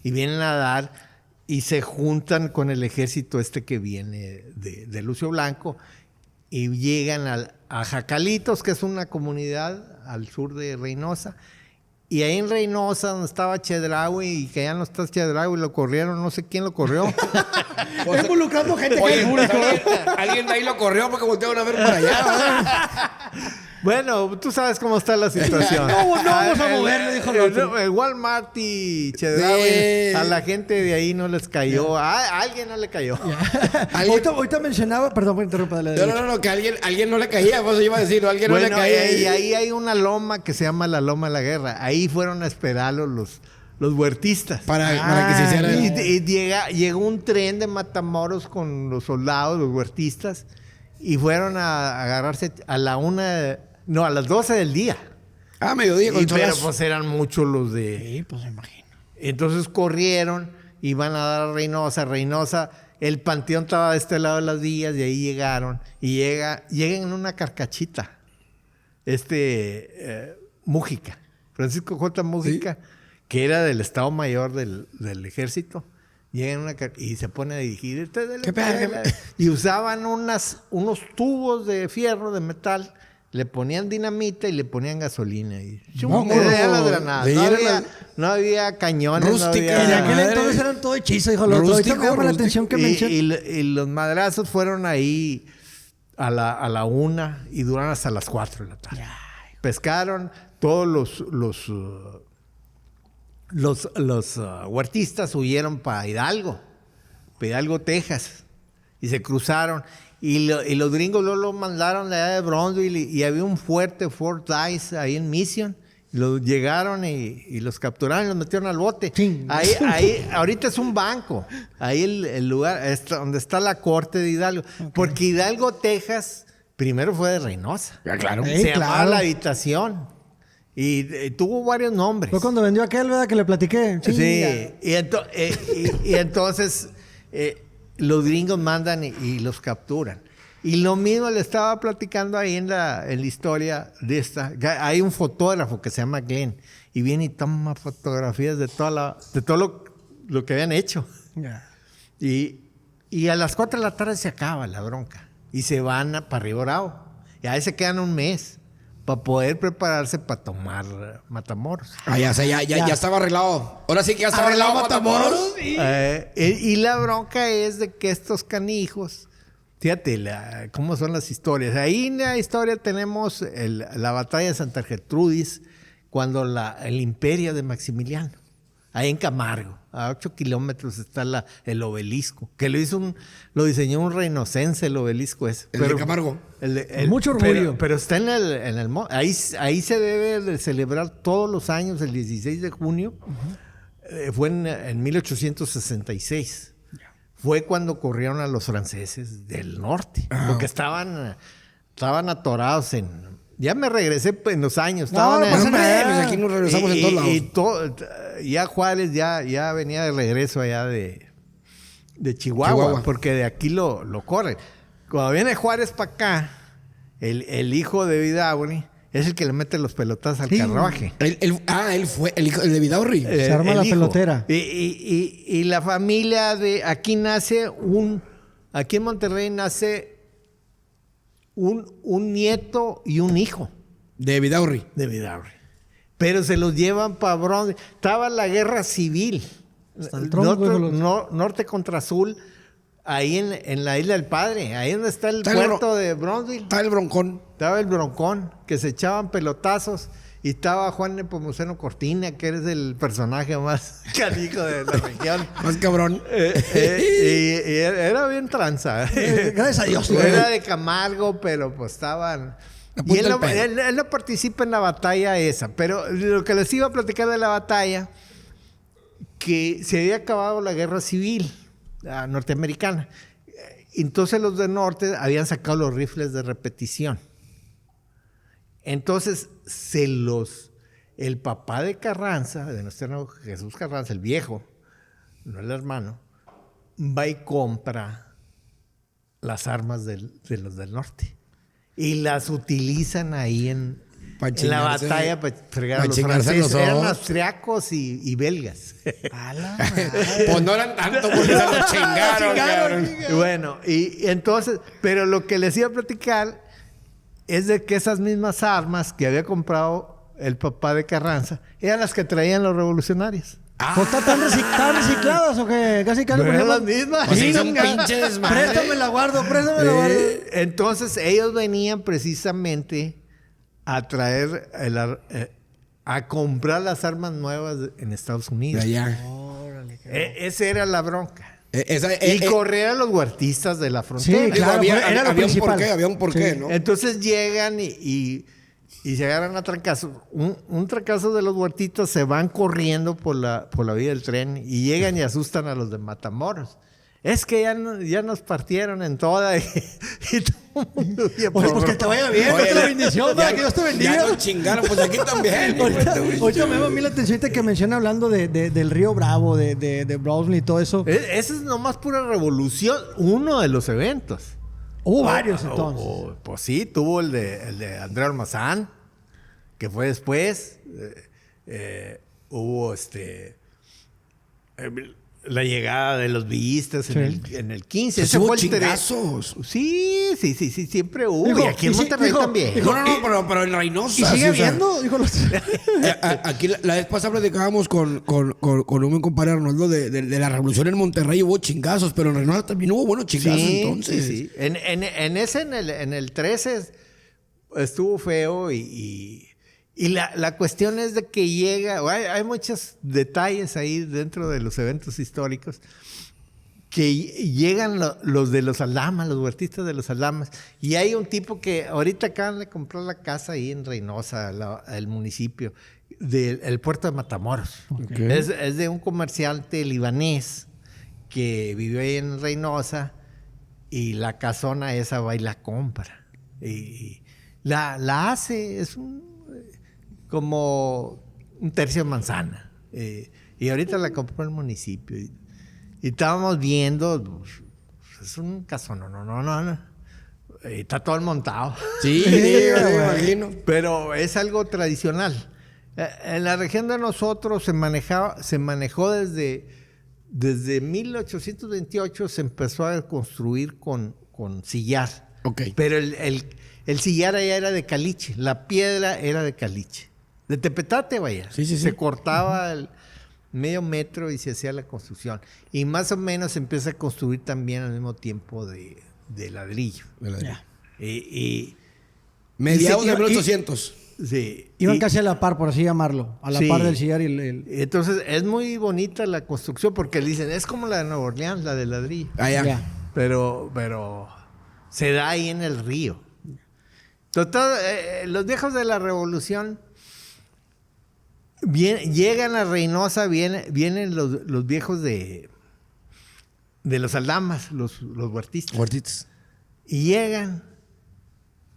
S3: Y vienen a dar y se juntan con el ejército que viene de Lucio Blanco y llegan a Jacalitos, que es una comunidad al sur de Reynosa. Y ahí en Reynosa, donde estaba Chedraui, y que ya no está Chedraui, lo corrieron, no sé quién lo corrió.
S1: Está involucrando gente que
S2: Oye,
S1: es público.
S2: alguien de ahí lo corrió porque voltearon a ver para allá. ¿verdad?
S3: Bueno, tú sabes cómo está la situación.
S1: No vamos a moverle, dijo el otro.
S3: El Walmart y Chedraui,
S2: Sí.
S3: a la gente de ahí no les cayó. A alguien no le cayó.
S1: Ahorita mencionaba, perdón por interrumpirle.
S2: No, que alguien no le caía, pues iba a decir, alguien no le
S3: Bueno,
S2: caía.
S3: y ahí hay una loma que se llama la Loma de la Guerra. Ahí fueron a esperarlos los huertistas.
S2: Para que se hiciera.
S3: Y llegó un tren de Matamoros con los soldados, los huertistas, y fueron a agarrarse a a las 12 del día.
S2: Mediodía con
S3: Pero
S2: cholazo.
S3: pues eran muchos los de...
S1: Sí, pues me imagino.
S3: Entonces corrieron y van a dar a Reynosa. Reynosa, el panteón estaba de este lado de las vías y ahí llegaron. Y llegan en una carcachita. Mújica, Francisco J. Mújica, que era del Estado Mayor del Ejército. Llegan y se pone a dirigir.
S2: ¿Qué pedo?
S3: Y usaban unos tubos de fierro, de metal. Le ponían dinamita y le ponían gasolina. Y las granadas. No había cañones.
S2: Rústica.
S1: En aquel
S2: madre.
S1: entonces eran todo hechizo, dijo el otro. Ahorita me llama la atención que menciona.
S3: Y los madrazos fueron ahí a la 1 y duraron hasta las 4 de la tarde. Pescaron todos los huertistas, huyeron para Hidalgo, Texas, y se cruzaron. Y los gringos luego lo mandaron de allá de Brownsville y había un fuerte, Fort Dice, ahí en Mission. Llegaron y los capturaron y los metieron al bote.
S1: Sí.
S3: Ahí, ahorita es un banco. Ahí el lugar donde está la corte de Hidalgo. Okay. Porque Hidalgo, Texas, primero fue de Reynosa.
S2: Claro.
S3: Se llamaba La Habitación. Y tuvo varios nombres.
S1: Fue cuando vendió aquel, ¿verdad? Que le platiqué.
S3: Sí. Y entonces los gringos mandan y los capturan. Y lo mismo le estaba platicando ahí en la historia de esta. Hay un fotógrafo que se llama Glenn y viene y toma fotografías de todo lo que habían hecho.
S1: Yeah.
S3: Y a las 4 de la tarde se acaba la bronca y se van para Río Bravo. Y ahí se quedan un mes para poder prepararse para tomar Matamoros.
S2: Ya estaba arreglado. Ahora sí que ya estaba arreglado Matamoros.
S3: Y la bronca es de que estos canijos... Fíjate cómo son las historias. Ahí en la historia tenemos la batalla de Santa Gertrudis, cuando el imperio de Maximiliano, ahí en Camargo, a 8 kilómetros está el obelisco, que lo diseñó un reinocense, el obelisco ese.
S2: El de Camargo.
S1: Mucho orgullo.
S3: Pero está en el ahí se debe de celebrar todos los años, el 16 de junio. Fue en 1866. Fue cuando corrieron a los franceses del norte, porque estaban atorados Ya me regresé en los años.
S2: Aquí nos regresamos en todos lados.
S3: Ya Juárez ya venía de regreso allá de Chihuahua, porque de aquí lo corren. Cuando viene Juárez para acá, el hijo de Vidaurri es el que le mete los pelotazos al carruaje.
S2: Él fue el hijo de Vidaurri.
S1: Se arma la pelotera.
S3: Y la familia de... Aquí nace un aquí en Monterrey nace un nieto y un hijo.
S2: De Vidaurri.
S3: De Vidaurri. Pero se los llevan para Bronzeville. Estaba la guerra civil. Norte contra Azul. Ahí en la Isla del Padre. Ahí donde está el puerto de Bronzeville.
S2: Está el Broncón.
S3: Estaba el Broncón. Que se echaban pelotazos. Y estaba Juan Nepomuceno Cortina, que eres el personaje más canijo de la región.
S2: Más cabrón.
S3: Y era bien tranza.
S1: Gracias a Dios.
S3: Era de Camargo, pero pues estaban... Y él no participa en la batalla esa. Pero lo que les iba a platicar de la batalla, que se había acabado la guerra civil norteamericana. Entonces los del norte habían sacado los rifles de repetición. Entonces el papá de Carranza, de nuestro Jesús Carranza, el viejo, no el hermano, va y compra las armas de los del norte. Y las utilizan ahí en la batalla para fregar a los franceses. Eran austriacos y belgas.
S2: Pues no eran tanto porque se los chingaron.
S3: Bueno, y entonces, pero lo que les iba a platicar es de que esas mismas armas que había comprado el papá de Carranza eran las que traían los revolucionarios.
S1: ¿Están recicladas o qué? Casi
S3: ¿No eran las mismas?
S2: Pues sí, son pinche desmadre.
S1: Préstame la guardo.
S3: Entonces ellos venían precisamente a traer a comprar las armas nuevas en Estados Unidos.
S2: De allá.
S3: Esa era la bronca. Y correr a los huertistas de la frontera.
S1: Sí, claro,
S2: había un porqué, ¿no?
S3: Entonces llegan y se agarran a trancazos. Un trancazo de los huertistas, se van corriendo por la vía del tren y llegan y asustan a los de Matamoros. Es que ya nos partieron en toda y todo el mundo...
S1: Pues que te vaya bien, que la bendición, que Dios te bendiga.
S2: Ya nos chingaron, pues aquí también.
S1: Ahorita me llama a mí la atención que menciona hablando del Río Bravo, de Brownsville y todo eso.
S3: Esa es nomás pura revolución, uno de los eventos.
S1: Hubo varios entonces.
S3: Pues sí, tuvo el de André Almazán, que fue después. Hubo la llegada de los villistas en el 15.
S2: Ese fue chingazos.
S3: Sí, siempre hubo. Y aquí en Monterrey también.
S2: No, pero en Reynosa.
S1: ¿Y sigue habiendo?
S2: Aquí la vez pasada platicábamos con un compadre Arnoldo de la revolución en Monterrey. Hubo chingazos, pero en Reynosa también hubo buenos chingazos entonces.
S3: Sí. En el 13 estuvo feo y la cuestión es de que hay muchos detalles ahí dentro de los eventos históricos, que llegan los de los Aldamas, los huertistas de los Aldamas, y hay un tipo que ahorita acaban de comprar la casa ahí en Reynosa, el municipio, del puerto de Matamoros. Okay. Es de un comerciante libanés que vivió ahí en Reynosa, y la casona esa va y la compra. Y la hace, es como un tercio de manzana. Y ahorita la compró el municipio. Y estábamos viendo, pues, es un casón, no. Está todo montado.
S2: Sí, me imagino.
S3: Pero es algo tradicional. En la región de nosotros se manejó desde 1828, se empezó a construir con sillar.
S2: Okay.
S3: Pero el sillar allá era de caliche, la piedra era de caliche. De tepetate, vaya.
S2: Sí.
S3: Se cortaba el medio metro y se hacía la construcción. Y más o menos se empieza a construir también al mismo tiempo de ladrillo.
S2: Yeah.
S3: Y
S2: mediados de 1800.
S3: Sí.
S1: Iban casi a la par, por así llamarlo. A la par del sillar y el...
S3: Entonces, es muy bonita la construcción porque dicen, es como la de Nueva Orleans, la de ladrillo.
S2: Ya.
S3: Pero se da ahí en el río. Total, los viejos de la revolución... llegan a Reynosa, vienen los viejos de los Aldamas, los huertistas. Y llegan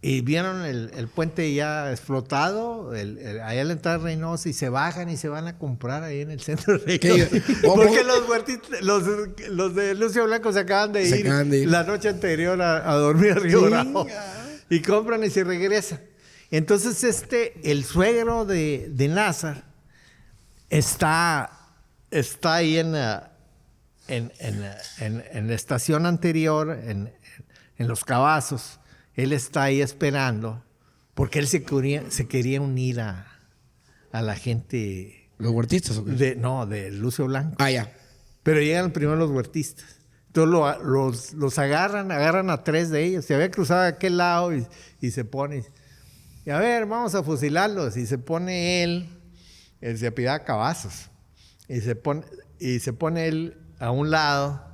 S3: y vieron el puente ya explotado, allá a la entrada de Reynosa, y se bajan y se van a comprar ahí en el centro de Reynosa. Porque los huertistas, los de Lucio Blanco se acaban de ir la noche anterior a dormir a Río Bravo. Y compran y se regresan. Entonces el suegro de Nazar está ahí en la estación anterior, en Los Cavazos, él está ahí esperando porque él se quería unir a la gente.
S2: ¿Los huertistas o qué?
S3: De Lucio Blanco.
S2: Ah, ya.
S3: Pero llegan primero los huertistas. Entonces los agarran a 3 de ellos. Se había cruzado a aquel lado y se pone. Y a ver, vamos a fusilarlos. Y se pone él se apellidaba Cavazos. Y se pone él a un lado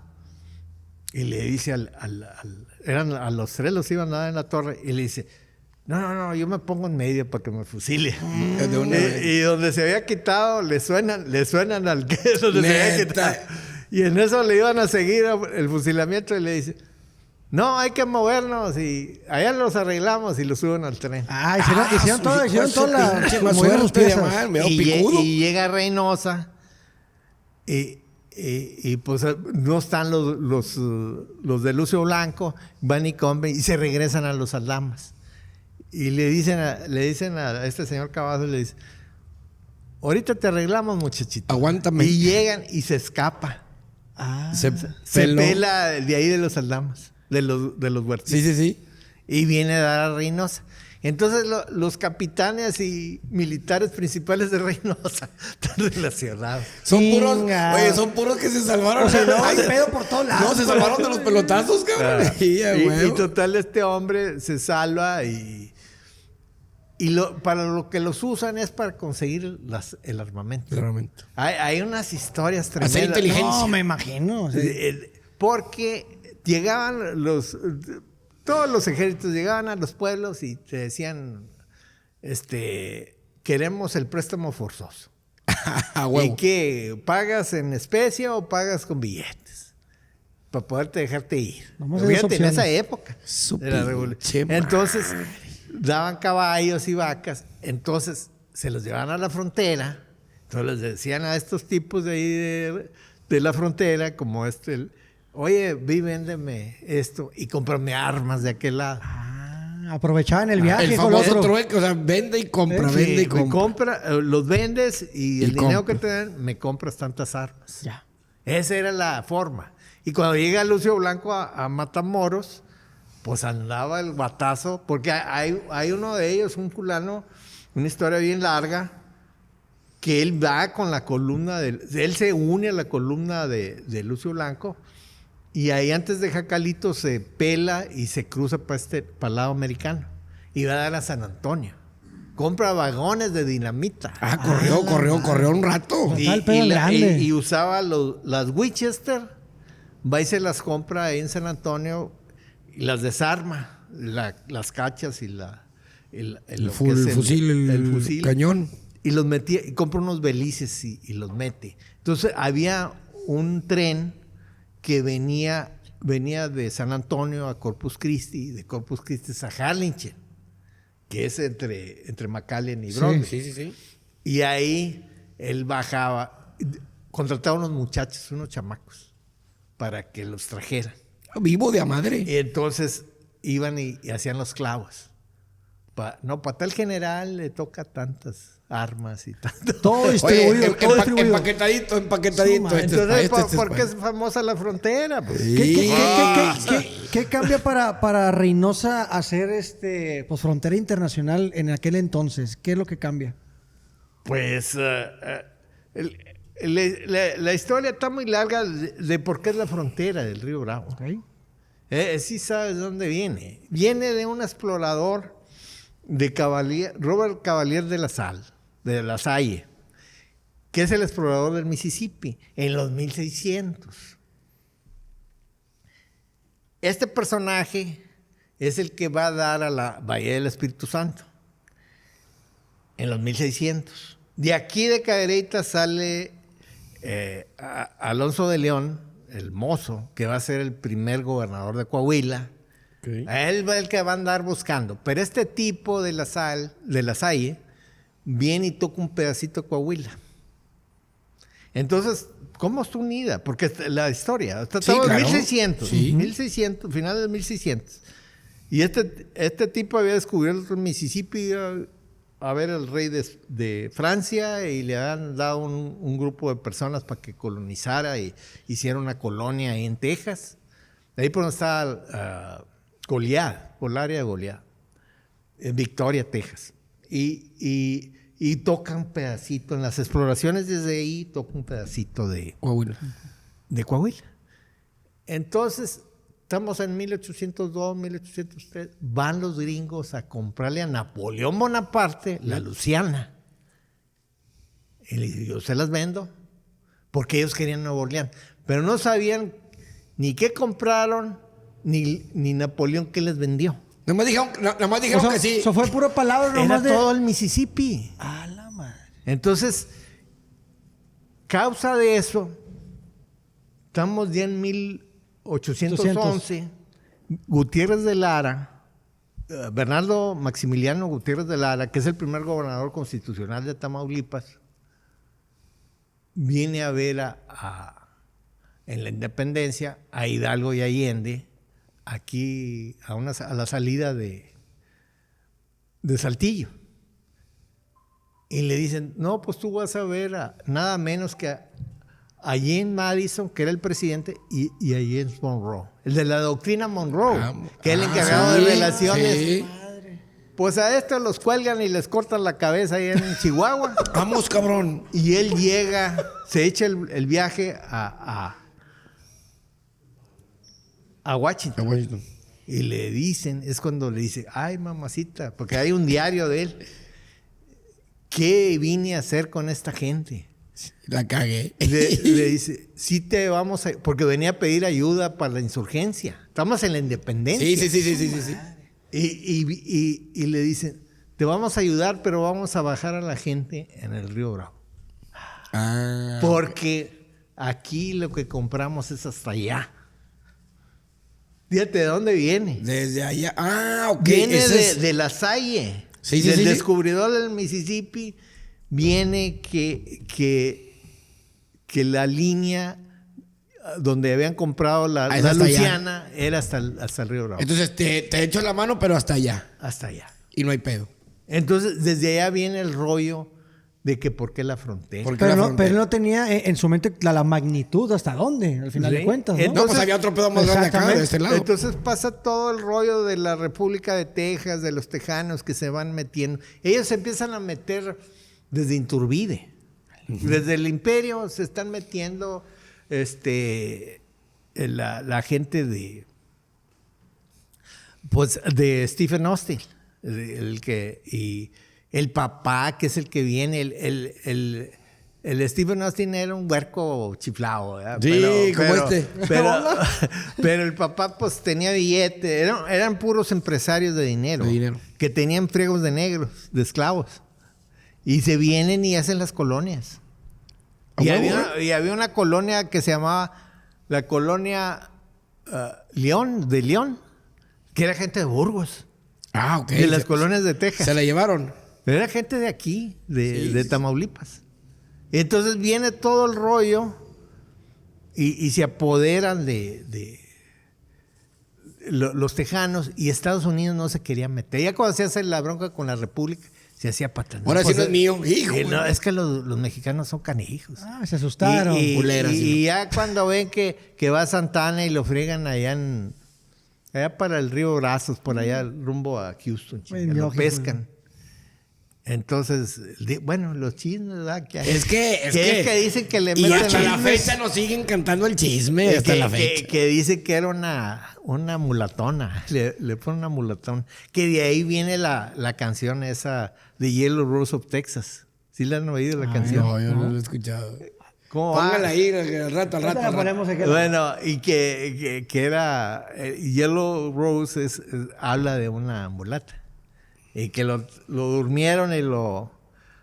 S3: y le dice a los 3 los iban a dar en la torre. Y le dice, no, yo me pongo en medio para que me fusile. Y donde se había quitado, le suenan al que donde se había quitado. Y en eso le iban a seguir el fusilamiento y le dice, no, hay que movernos y allá los arreglamos y los suben al tren.
S1: Hicieron toda la
S2: suerte de mal,
S3: y llega Reynosa y pues no están los de Lucio Blanco, van y comen y se regresan a los Aldamas. Y le dicen a este señor Cavazos, le dicen, ahorita te arreglamos, muchachito.
S2: Aguántame.
S3: Y llegan y se escapa. Se pela de ahí de los Aldamas, de los huertistas.
S2: Sí.
S3: Y viene a dar a Reynosa. Entonces los capitanes y militares principales de Reynosa están relacionados.
S2: Son puros que se salvaron.
S1: O sea, no, hay pedo por todos lados.
S2: No, se salvaron de los pelotazos, cabrón.
S3: Y total, este hombre se salva y para lo que los usan es para conseguir el armamento. Hay unas historias tremendas.
S2: Hacer inteligencia.
S1: No, me imagino. Sí.
S3: Porque llegaban todos los ejércitos llegaban a los pueblos y te decían, queremos el préstamo forzoso. ¿Y qué? ¿Pagas en especie o pagas con billetes? Para poderte dejarte ir. Fíjate, en esa época de la revolución. Entonces, daban caballos y vacas. Entonces, se los llevaban a la frontera. Entonces, les decían a estos tipos de ahí de la frontera, como oye, véndeme esto y cómprame armas de aquel lado.
S1: Aprovechaban el viaje.
S2: El famoso trueque, o sea, vende y compra, vende y compra.
S3: Los vendes y el dinero que te dan, me compras tantas armas.
S1: Ya.
S3: Esa era la forma. Y cuando llega Lucio Blanco a Matamoros, pues andaba el batazo, porque hay uno de ellos, un fulano, una historia bien larga, que él va con la columna, él se une a la columna de Lucio Blanco, y ahí antes de Jacalito se pela y se cruza para el lado americano. Y va a dar a San Antonio. Compra vagones de dinamita.
S2: Corrió un rato.
S3: Y usaba las Winchester. Va y se las compra ahí en San Antonio y las desarma. Las cachas y el
S2: fusil, cañón.
S3: Y los metía, y compra unos belices y los mete. Entonces había un tren que venía de San Antonio a Corpus Christi, de Corpus Christi a Harlingen, que es entre McAllen y Bronx.
S2: Sí.
S3: Y ahí él bajaba, contrataba unos muchachos, unos chamacos, para que los trajeran.
S2: Vivo de a madre.
S3: Y entonces iban y hacían los clavos. Para tal general le toca tantas armas y tanto.
S1: Todo distribuido.
S2: Empaquetadito.
S3: Entonces, ¿por qué es famosa la frontera? Pues?
S1: ¿Qué cambia para Reynosa hacer pues, frontera internacional en aquel entonces? ¿Qué es lo que cambia?
S3: Pues la historia está muy larga de por qué es la frontera del Río Bravo.
S1: Okay.
S3: Sí sabes dónde viene. Viene de un explorador de Robert Cavalier de la Salle, que es el explorador del Mississippi en los 1600. Este personaje es el que va a dar a la Bahía del Espíritu Santo en los 1600. De aquí de Cadereyta sale Alonso de León, el mozo, que va a ser el primer gobernador de Coahuila. Okay. A él va el que va a andar buscando. Pero este tipo de la Salle viene y toca un pedacito de Coahuila. Entonces, ¿cómo está unida? Porque la historia está todo en 1600, 1600, finales de 1600. Y este tipo había descubierto el Mississippi a ver al rey de Francia y le han dado un grupo de personas para que colonizara y hiciera una colonia ahí en Texas. Ahí por donde está Goliad, por el área de Goliad, en Victoria, Texas. Y toca un pedacito, en las exploraciones desde ahí toca un pedacito de
S2: Coahuila.
S3: Entonces, estamos en 1802, 1803, van los gringos a comprarle a Napoleón Bonaparte la Luisiana. Y le dice, yo se las vendo, porque ellos querían Nueva Orleans. Pero no sabían ni qué compraron, ni Napoleón qué les vendió.
S2: Nomás dijeron que sí.
S1: Eso fue puro palabra nomás
S3: Era todo el Mississippi.
S1: A la madre.
S3: Entonces, causa de eso, estamos ya en 1811, Gutiérrez de Lara, Bernardo Maximiliano Gutiérrez de Lara, que es el primer gobernador constitucional de Tamaulipas, viene a ver en la independencia a Hidalgo y Allende, aquí a la salida de Saltillo. Y le dicen, no, pues tú vas a ver nada menos que a James Madison, que era el presidente, y a James Monroe, el de la doctrina Monroe, que es el encargado de relaciones.
S2: Sí.
S3: Pues a estos los cuelgan y les cortan la cabeza ahí en Chihuahua.
S2: Vamos, cabrón.
S3: Y él llega, se echa el viaje a Washington. Y le dicen, es cuando le dice, ay mamacita, porque hay un diario de él. ¿Qué vine a hacer con esta gente?
S2: La cagué.
S3: Le dice, sí te vamos a... Porque venía a pedir ayuda para la insurgencia. Estamos en la independencia.
S2: Sí.
S3: Y le dicen, te vamos a ayudar, pero vamos a bajar a la gente en el Río Bravo. Porque aquí lo que compramos es hasta allá. Fíjate de dónde viene.
S2: Desde allá. Ok.
S3: Viene de La Salle. Del descubridor del Mississippi viene que la línea donde habían comprado la Luisiana era hasta el Río Bravo.
S2: Entonces te echo la mano, pero hasta allá.
S3: Hasta allá.
S2: Y no hay pedo.
S3: Entonces, desde allá viene el rollo de que por qué la frontera.
S1: Pero no tenía en su mente la magnitud hasta dónde, al final de cuentas, ¿no?
S3: Entonces,
S2: pues había otro pedo más grande acá, de este lado.
S3: Entonces pasa todo el rollo de la República de Texas, de los tejanos que se van metiendo. Ellos se empiezan a meter desde Iturbide. Desde el imperio se están metiendo la gente de Stephen Austin, y el papá, que es el que viene, el Stephen Austin era un huerco chiflado, ¿verdad?
S2: Sí, como este.
S3: Pero el papá pues tenía billete, eran puros empresarios de dinero. Que tenían friegos de negros, de esclavos. Y se vienen y hacen las colonias. Y había una colonia que se llamaba la colonia León, que era gente de Burgos.
S2: Ok.
S3: De las colonias de Texas.
S2: Se la llevaron.
S3: Pero era gente de aquí, de Tamaulipas. Entonces viene todo el rollo y se apoderan de los tejanos, y Estados Unidos no se quería meter. Ya cuando se hace la bronca con la República, se hacía patrón.
S2: Ahora sí no es mío. Hijo.
S3: No, es que los mexicanos son canijos.
S1: Se asustaron.
S3: Y ya cuando ven que va Santana y lo friegan allá para el río Brazos, por allá rumbo a Houston, lo pescan. Entonces, los chismes, ¿verdad?
S2: Es que
S3: dicen que le meten...
S2: Y hasta la fecha nos siguen cantando el chisme. Hasta la fecha.
S3: Que dice que era una mulatona. Le ponen una mulatona. Que de ahí viene la canción esa de Yellow Rose of Texas. ¿Sí la han oído la canción?
S2: No, yo no la he escuchado.
S3: ¿Cómo
S2: Póngala
S3: va?
S2: ahí al rato.
S3: Bueno, y que era... Yellow Rose habla de una mulata. Y que lo durmieron y lo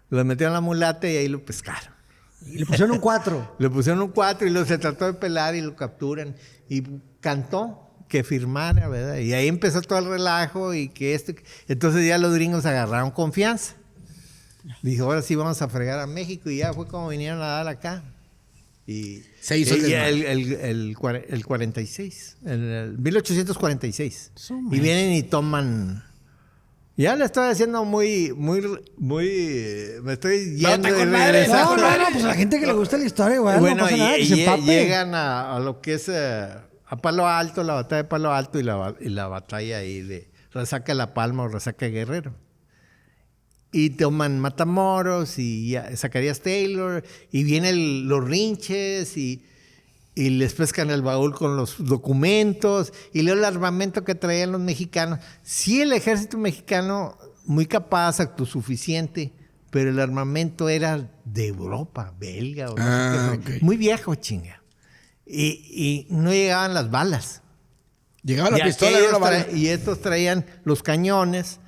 S3: metieron a la mulata y ahí lo pescaron.
S1: Y le pusieron un 4.
S3: Le pusieron un 4 y se trató de pelar y lo capturan. Y cantó que firmara, ¿verdad? Y ahí empezó todo el relajo y que entonces ya los gringos agarraron confianza. Dijo, ahora sí vamos a fregar a México, y ya fue como vinieron a dar acá. Y
S2: se hizo
S3: el 46, el 1846. Y vienen y toman Ya le estoy haciendo muy... Me estoy yendo
S2: está
S3: y
S2: con madre.
S3: regresando.
S1: No, pues a la gente que le gusta la historia, güey,
S3: Bueno,
S1: no pasa nada, que se empape.
S3: llegan a lo que es a Palo Alto, la batalla de Palo Alto y la batalla ahí de Resaca La Palma o Resaca Guerrero. Y toman Matamoros y Zacarías Taylor y vienen los rinches y les pescan el baúl con los documentos y luego el armamento que traían los mexicanos. Sí, el ejército mexicano muy capaz, autosuficiente, pero el armamento era de Europa, belga, o no sé qué,
S2: ok.
S3: muy viejo, chinga. Y no llegaban las balas.
S2: Llegaba la
S3: Y
S2: pistola, era una bala.
S3: y estos traían los cañones,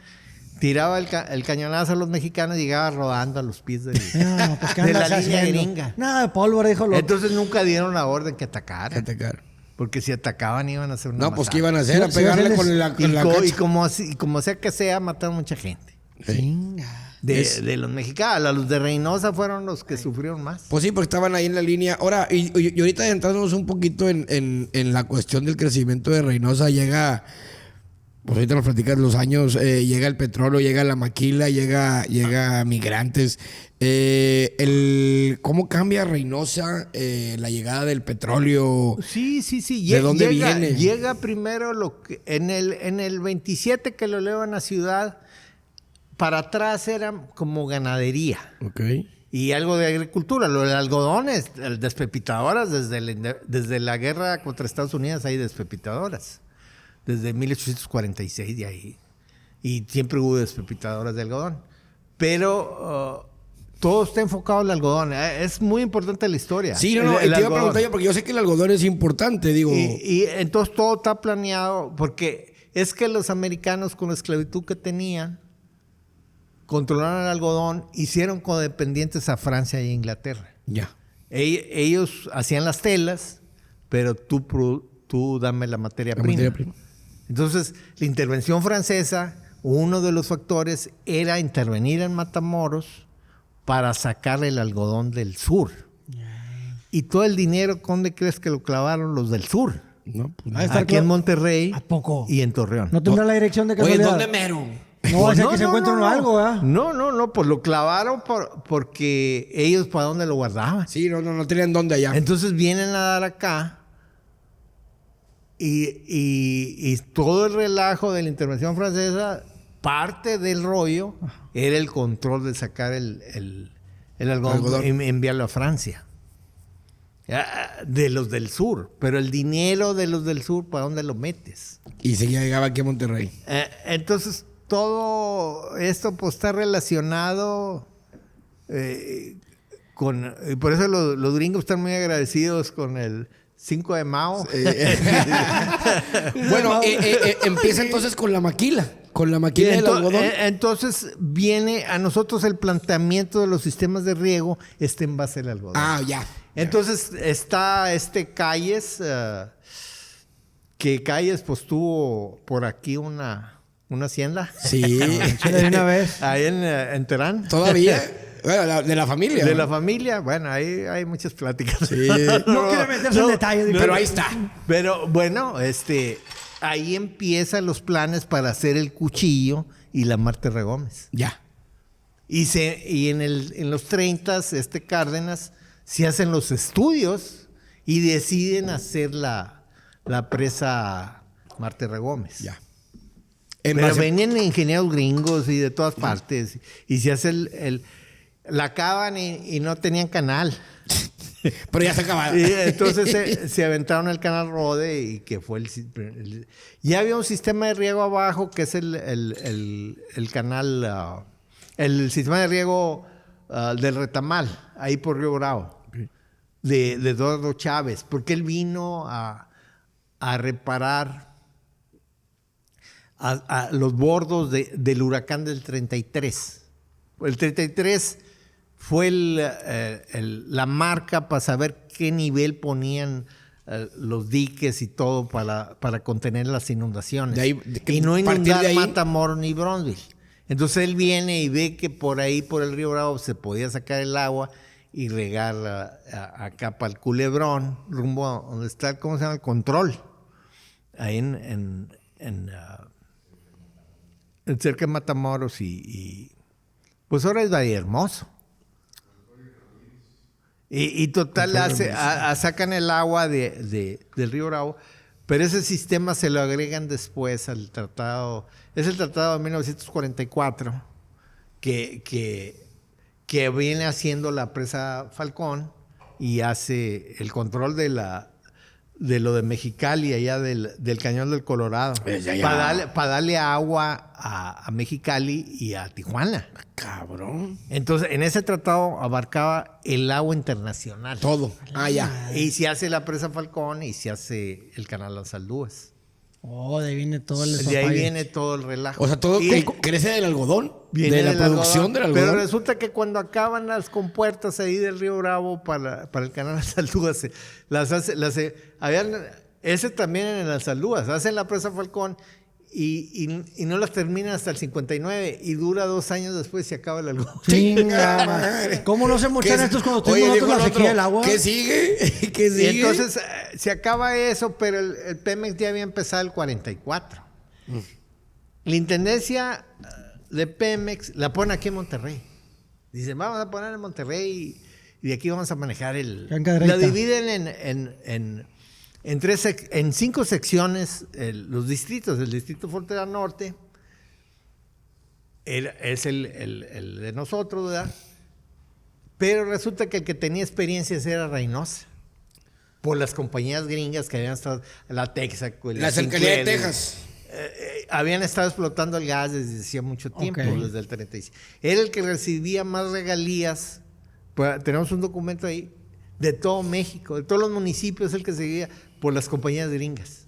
S3: tiraba el cañonazo a los mexicanos y llegaba rodando a los pies de
S1: No, pues, ¿qué
S3: la
S1: andas
S3: línea
S1: haciendo?
S3: gringa.
S1: Nada de pólvora, dijo loco.
S3: Entonces nunca dieron la orden que atacaran.
S2: Atacar.
S3: Porque si atacaban iban a hacer una
S2: No, pues,
S3: masacre.
S2: ¿qué iban a hacer? A
S1: Sí,
S2: pegarle
S1: sí,
S2: con
S1: sí.
S2: la
S3: Y
S2: cacha.
S3: como sea que sea, mataron mucha gente.
S1: Chinga.
S3: De los mexicanos. Los de Reynosa fueron los que sufrieron más.
S2: Pues sí, porque estaban ahí en la línea. Ahora, y ahorita entrándonos un poquito en la cuestión del crecimiento de Reynosa, llega, pues ahorita nos platicas los años, llega el petróleo, llega la maquila, llega migrantes. ¿Cómo cambia Reynosa la llegada del petróleo?
S3: Sí.
S2: ¿De dónde viene?
S3: Llega primero en el 27 que lo elevan a ciudad. Para atrás era como ganadería.
S2: Ok.
S3: Y algo de agricultura. Lo del algodón, despepitadoras. Desde la guerra contra Estados Unidos hay despepitadoras. Desde 1846 de ahí. Y siempre hubo despepitadoras de algodón. Pero todo está enfocado al algodón. Es muy importante la historia.
S2: Sí, no, te iba a preguntar yo, porque yo sé que el algodón es importante, digo.
S3: Y entonces todo está planeado. Porque es que los americanos, con la esclavitud que tenían, controlaron el algodón, hicieron codependientes a Francia e Inglaterra.
S2: Ya.
S3: Ellos hacían las telas, pero tú dame la materia prima. Entonces, la intervención francesa, uno de los factores era intervenir en Matamoros para sacar el algodón del sur. Y todo el dinero, ¿dónde crees que lo clavaron los del sur?
S2: No, pues,
S1: Ahí está
S3: Aquí en Monterrey
S1: ¿A poco?
S3: y en Torreón.
S1: ¿No tendrá la dirección de
S2: oye,
S1: casualidad?
S2: ¿dónde mero?
S1: No va a ser que se encuentre uno algo, ¿verdad?
S3: No, pues lo clavaron porque ellos para dónde lo guardaban.
S2: Sí, no tenían dónde allá.
S3: Entonces vienen a dar acá y todo el relajo de la intervención francesa, parte del rollo era el control de sacar el algodón y enviarlo a Francia. De los del sur. Pero el dinero de los del sur, ¿para dónde lo metes?
S2: Y seguía, llegaba aquí a Monterrey.
S3: Entonces, todo esto pues está relacionado con... Por eso los gringos están muy agradecidos con el 5 de Mao.
S2: Bueno, empieza entonces con la maquila. Con la maquila del algodón.
S3: Entonces viene a nosotros el planteamiento de los sistemas de riego está en base al algodón.
S2: Ah, ya.
S3: Entonces está Calles, que Calles pues tuvo por aquí una hacienda.
S2: Sí.
S1: De una vez.
S3: Ahí en Terán.
S2: Todavía. Bueno, de la familia.
S3: De
S2: ¿no?
S3: la familia, bueno, ahí hay muchas pláticas.
S2: Sí.
S1: No quiere meterse en detalles.
S2: Pero ahí está.
S3: Pero bueno, ahí empiezan los planes para hacer el cuchillo y la Marte Gómez.
S2: Ya.
S3: Y en los 30 Cárdenas se hacen los estudios y deciden hacer la presa Marte Gómez.
S2: Ya.
S3: Pero venían ingenieros gringos y de todas partes. Y se hace la acaban y no tenían canal.
S2: Pero ya se acaba.
S3: Y entonces se aventaron el canal Rode y que fue ya había un sistema de riego abajo que es el canal, el sistema de riego del Retamal, ahí por Río Bravo, de Eduardo Chávez, porque él vino a reparar a los bordos del huracán del 33. El 33 fue la marca para saber qué nivel ponían los diques y todo para contener las inundaciones. Y no inundar Matamoros ni Bronzeville. Entonces él viene y ve que por ahí, por el Río Bravo, se podía sacar el agua y regar acá para el Culebrón, rumbo a donde está, ¿cómo se llama? El Control. Ahí en cerca de Matamoros y pues ahora es Vallehermoso. Y total sacan el agua del río Bravo, pero ese sistema se lo agregan después al tratado. Es el tratado de 1944 que viene haciendo la presa Falcón y hace el control de lo de Mexicali, allá del Cañón del Colorado, para darle agua a Mexicali y a Tijuana.
S2: Cabrón.
S3: Entonces, en ese tratado abarcaba el agua internacional.
S2: Todo. Ya.
S3: Y se hace la presa Falcón y se hace el canal Las Aldúas.
S1: Oh, de ahí viene todo el
S3: De ahí viene todo el relajo.
S2: O sea, todo crece del algodón.
S3: Viene
S2: de la
S3: del
S2: producción del algodón.
S3: Pero resulta que cuando acaban las compuertas ahí del río Bravo para el canal Las Aldúas, ese también en Las Aldúas, hacen la presa Falcón y no las terminan hasta el 59 y dura 2 años después y se acaba el algodón.
S1: Chinga, madre. ¿Cómo no se mochan estos cuando tuvimos nosotros la sequía del agua?
S2: ¿Qué sigue? ¿Qué sigue?
S3: Y entonces se acaba eso, pero el Pemex ya había empezado el 44. La intendencia de Pemex la pone aquí en Monterrey. Dicen, vamos a poner en Monterrey y de aquí vamos a manejar la dividen en 5 secciones los distritos. El distrito Frontera Norte es el de nosotros, ¿verdad? Pero resulta que el que tenía experiencias era Reynosa, por las compañías gringas que habían estado, la Texaco,
S2: la cercanía de Texas.
S3: Habían estado explotando el gas desde hacía mucho tiempo, desde el 35. Era el que recibía más regalías. Tenemos un documento ahí de todo México, de todos los municipios, el que seguía por las compañías gringas.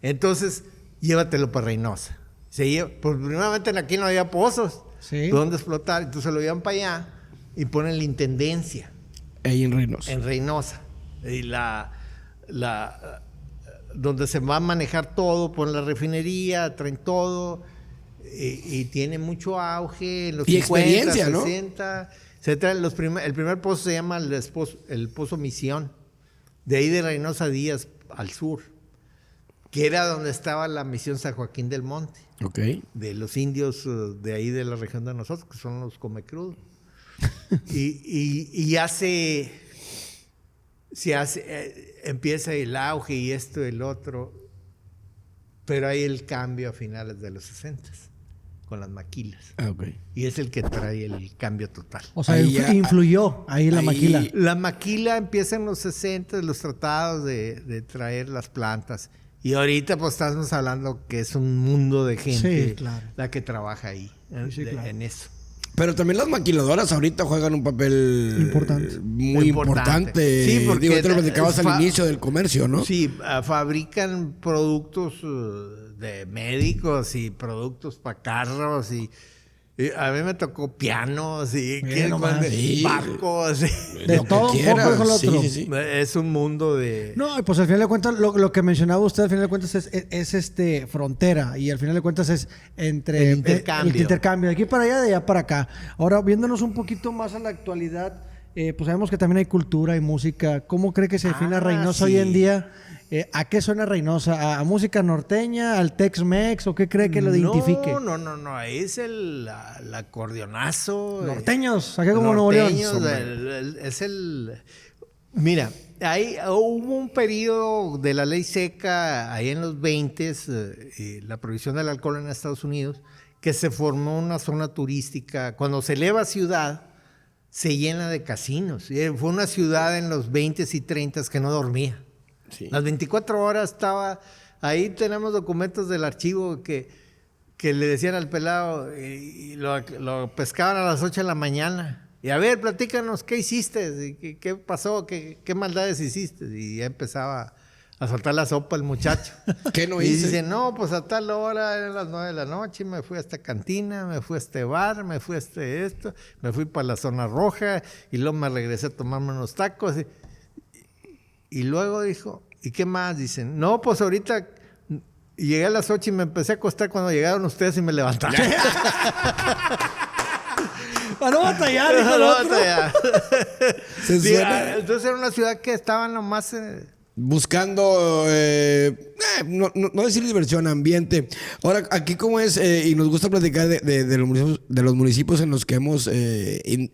S3: Entonces, llévatelo para Reynosa. Pues primeramente aquí no había pozos donde explotar, entonces lo llevan para allá y ponen la intendencia.
S2: Ahí en Reynosa.
S3: En Reynosa. Y donde se va a manejar todo, ponen la refinería, traen todo, y tiene mucho auge en los 50, 60. El primer pozo se llama el Pozo Misión, de ahí de Reynosa Díaz al sur, que era donde estaba la misión San Joaquín del Monte, de los indios de ahí de la región de nosotros, que son los Comecrudos. y empieza el auge y esto y el otro, pero hay el cambio a finales de los 60 con las maquilas. Y es el que trae el cambio total.
S1: O sea, influyó ahí la maquila.
S3: La maquila empieza en los 60, los tratados de traer las plantas. Y ahorita pues estamos hablando que es un mundo de gente la que trabaja ahí en eso.
S2: Pero también las maquiladoras ahorita juegan un papel muy importante.
S3: Sí, porque
S2: te lo platicabas al inicio del comercio, ¿no?
S3: Sí, fabrican productos de médicos y productos para carros y a mí me tocó pianos y barcos.
S1: De todo un poco con lo otro.
S2: Sí.
S3: Es un mundo de...
S1: No, pues al final de cuentas, lo que mencionaba usted, al final de cuentas es frontera y al final de cuentas es entre...
S3: El intercambio.
S1: De aquí para allá, de allá para acá. Ahora, viéndonos un poquito más a la actualidad, pues sabemos que también hay cultura y música. ¿Cómo cree que se define Reynosa hoy en día? ¿A qué suena Reynosa? ¿A música norteña? ¿Al Tex-Mex? ¿O qué cree que lo identifique?
S3: No. Es el acordeonazo.
S1: Norteños. ¿A qué como Nuevo León?
S3: Mira, hubo un periodo de la ley seca ahí en los 20s, la prohibición del alcohol en Estados Unidos, que se formó una zona turística. Cuando se eleva ciudad, se llena de casinos. Fue una ciudad en los 20s y 30s que no dormía. Sí. Las 24 horas estaba... Ahí tenemos documentos del archivo que le decían al pelado y lo pescaban a las 8 de la mañana. Y a ver, platícanos, ¿qué hiciste? ¿Qué pasó? ¿Qué maldades hiciste? Y ya empezaba a soltar la sopa el muchacho.
S2: ¿Qué no
S3: hice?
S2: hice?
S3: Y dice, no, pues a tal hora, eran las 9 de la noche, me fui a esta cantina, me fui a este bar, me fui a esto, me fui para la zona roja y luego me regresé a tomarme unos tacos. Y luego dijo... ¿Y qué más? Dicen, no, pues ahorita llegué a las 8 y me empecé a acostar cuando llegaron ustedes y me levantaron.
S1: Para no batallar.
S3: Entonces era una ciudad que estaba nomás...
S2: buscando no decir diversión, ambiente. Ahora, aquí como es, y nos gusta platicar de los municipios en los que hemos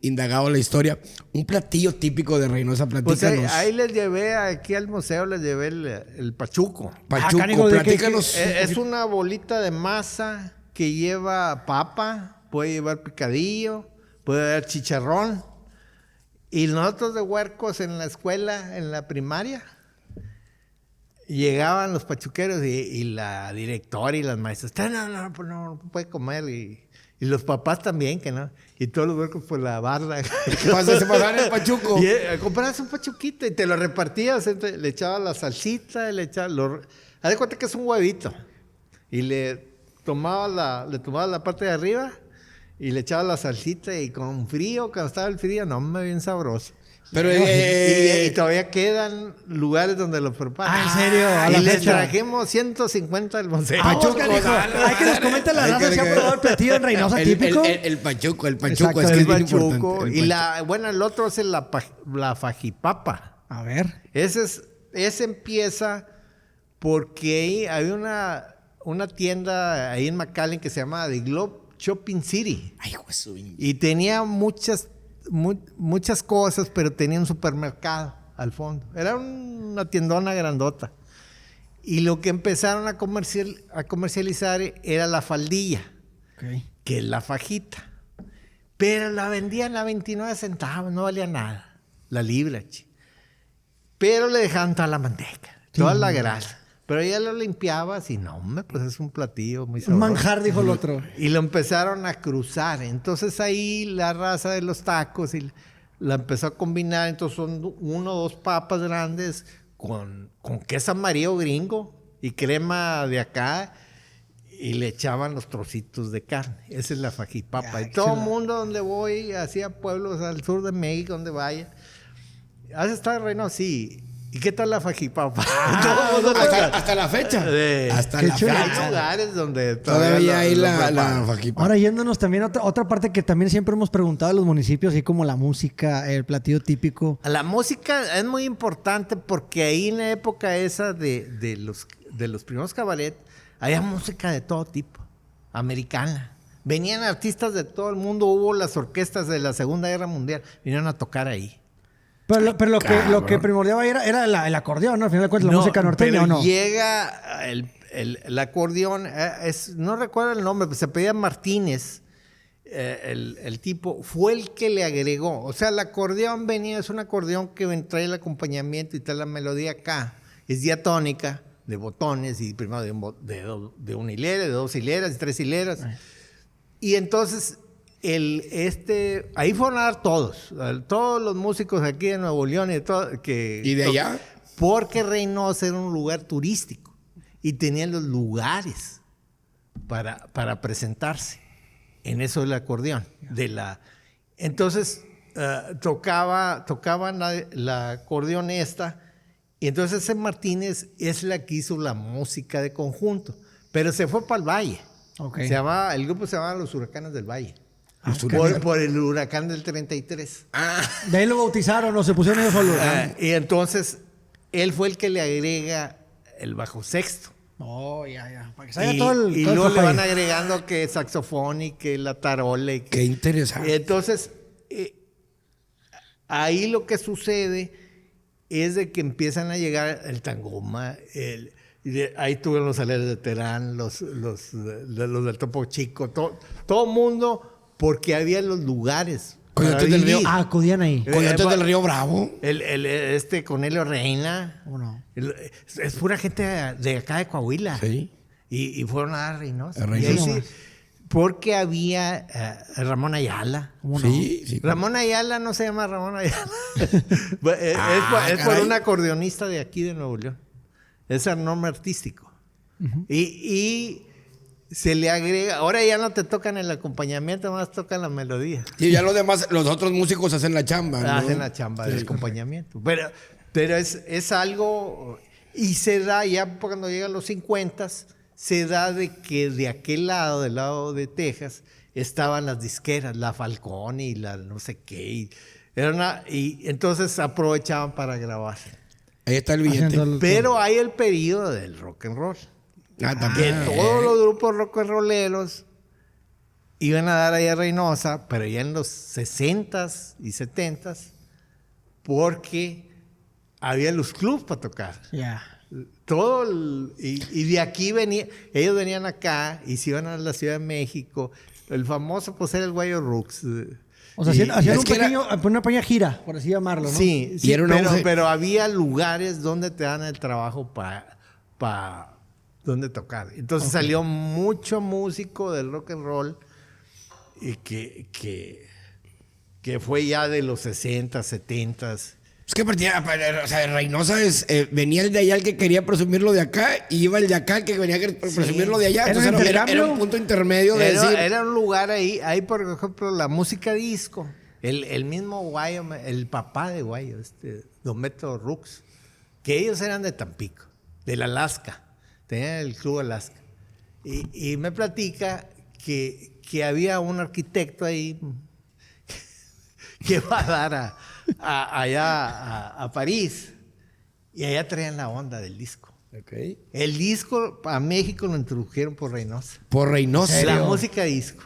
S2: indagado la historia, un platillo típico de Reynosa,
S3: Pues
S2: platícanos.
S3: ahí les llevé, aquí al museo les llevé el pachuco.
S2: Pachuco,
S1: canijo, ¿de qué-
S2: platícanos.
S3: Es una bolita de masa que lleva papa, puede llevar picadillo, puede llevar chicharrón. Y nosotros de huercos en la escuela, en la primaria, llegaban los pachuqueros y la directora y las maestras, no, pues no puede comer. Y los papás también, que no. Y todos los huercos por la barra.
S2: Se pasaban el pachuco.
S3: Y comprabas un pachuquito y te lo repartías. Le echabas la salsita, le echabas haz de cuenta que es un huevito. Y le tomabas la parte de arriba y le echabas la salsita y con frío, cuando estaba el frío, no, me bien sabroso.
S2: Pero,
S3: y todavía quedan lugares donde lo preparan.
S1: ¿en serio? A
S3: Y
S1: la
S3: les
S1: fecha.
S3: trajimos 150 del museo.
S1: Vamos, canijo. Hay que nos comenten la raza si ha probado el platillo en Reynosa típico.
S2: El pachuco,
S1: Exacto,
S2: es que
S3: El
S2: es bien
S3: pachuco.
S2: importante.
S3: Y el otro es la fajipapa.
S1: A ver.
S3: Ese empieza porque ahí había una tienda ahí en McAllen que se llamaba The Globe Shopping City.
S2: Ay, Jesús.
S3: Y tenía muchas cosas, pero tenía un supermercado al fondo. Era una tiendona grandota. Y lo que empezaron a comercializar era la faldilla, que es la fajita. Pero la vendían a 29 centavos, no valía nada. La libra, pero le dejaban toda la manteca, toda la grasa. Pero ya lo limpiabas y no, hombre, pues es un platillo muy sabroso.
S1: Un manjar, dijo el otro.
S3: Y lo empezaron a cruzar. Entonces ahí la raza de los tacos la empezó a combinar. Entonces son 1 o 2 papas grandes con queso amarillo gringo y crema de acá. Y le echaban los trocitos de carne. Esa es la fajipapa. Y todo el mundo donde voy, hacia pueblos al sur de México, donde vaya. ¿Has estado en Reynosa? Sí. ¿Y qué tal la fajipapa?
S2: Hasta la fecha. Hasta la
S3: Hay
S2: fecha.
S3: lugares donde
S2: Todavía hay
S3: lo
S2: la
S3: preparan.
S2: fajipa.
S1: Ahora yéndonos también a otra parte que también siempre hemos preguntado a los municipios, así como la música, el platillo típico.
S3: La música es muy importante porque ahí en la época esa de los primeros cabaret había música de todo tipo, americana. Venían artistas de todo el mundo, hubo las orquestas de la Segunda Guerra Mundial, vinieron a tocar ahí.
S1: Pero lo que primordial era el acordeón, ¿no? Al final de cuentas, la música norteña,
S3: pero
S1: ¿o no?
S3: llega el acordeón, no recuerdo el nombre, pero se pedía Martínez, el tipo, fue el que le agregó. O sea, el acordeón es un acordeón que trae el acompañamiento y trae la melodía acá. Es diatónica, de botones, y primero de una hilera, de 2 hileras, de 3 hileras. Y entonces... ahí fueron a dar todos los músicos aquí de Nuevo León
S2: ¿Y de allá?
S3: Porque Reynosa era un lugar turístico y tenían los lugares para presentarse en eso del acordeón. Entonces tocaban la acordeón esta, y entonces ese Martínez es la que hizo la música de conjunto, pero se fue para el Valle.
S1: Okay.
S3: El grupo se llamaba Los Huracanes del Valle. Por el huracán del 33.
S1: De ahí lo bautizaron o se pusieron ellos solos.
S3: Y entonces, él fue el que le agrega el bajo sexto.
S1: Oh, ya. Para que salga todo el
S3: luego le
S1: papel.
S3: van agregando que saxofón y que la tarola.
S2: Qué interesante.
S3: Entonces, ahí lo que sucede es de que empiezan a llegar el tangoma, ahí tuvieron los aleros de Terán, los del Topo Chico, todo mundo... Porque había los lugares.
S2: Coyotes del Río.
S1: Acudían ahí.
S2: Coyotes del Río Bravo.
S3: Cornelio Reina.
S1: ¿Cómo no?
S3: Es pura gente de acá de Coahuila.
S2: Sí.
S3: Y fueron a Reynosa.
S2: A Reynosa.
S3: Y ahí sí, porque había Ramón Ayala.
S2: Sí.
S3: Ramón Ayala no se llama Ramón Ayala. es por un acordeonista de aquí de Nuevo León. Es el nombre artístico. Y se le agrega, ahora ya no te tocan el acompañamiento, más tocan la melodía.
S2: Y ya los otros músicos hacen la chamba, ¿no?
S3: Hacen la chamba del acompañamiento. Pero es algo, y se da ya cuando llegan los 50, se da de que de aquel lado, del lado de Texas, estaban las disqueras, la Falcón y la no sé qué. Y entonces aprovechaban para grabar.
S2: Ahí está el billete.
S3: Pero hay el periodo del rock and roll. Que todos los grupos rock and rolleros iban a dar ahí a Reynosa, pero ya en los 60s y 70s, porque había los clubs para tocar.
S1: Ya.
S3: Y de aquí ellos venían acá y se iban a la Ciudad de México. El famoso, pues, era el Guayo Rooks.
S1: O sea, hacían una pequeña gira, por así llamarlo, ¿no?
S3: Sí,
S2: Y era
S3: pero había lugares donde te dan el trabajo para donde tocar. Entonces salió mucho músico del rock and roll y que fue ya de los 60, 70.
S2: Es que partía, o sea, Reynosa venía el de allá el que quería presumirlo de acá, y iba el de acá el que venía a presumirlo de allá. Entonces era un punto intermedio de
S3: Era un lugar ahí, por ejemplo, la música disco. El mismo Guayo, el papá de Guayo, Don Beto Rux, que ellos eran de Tampico, del Alaska. Tenían el Club Alaska. Y me platica que había un arquitecto ahí que va a dar allá a París, y allá traían la onda del disco.
S2: Okay.
S3: El disco a México lo introdujeron por Reynosa.
S2: Por Reynosa.
S3: La música disco.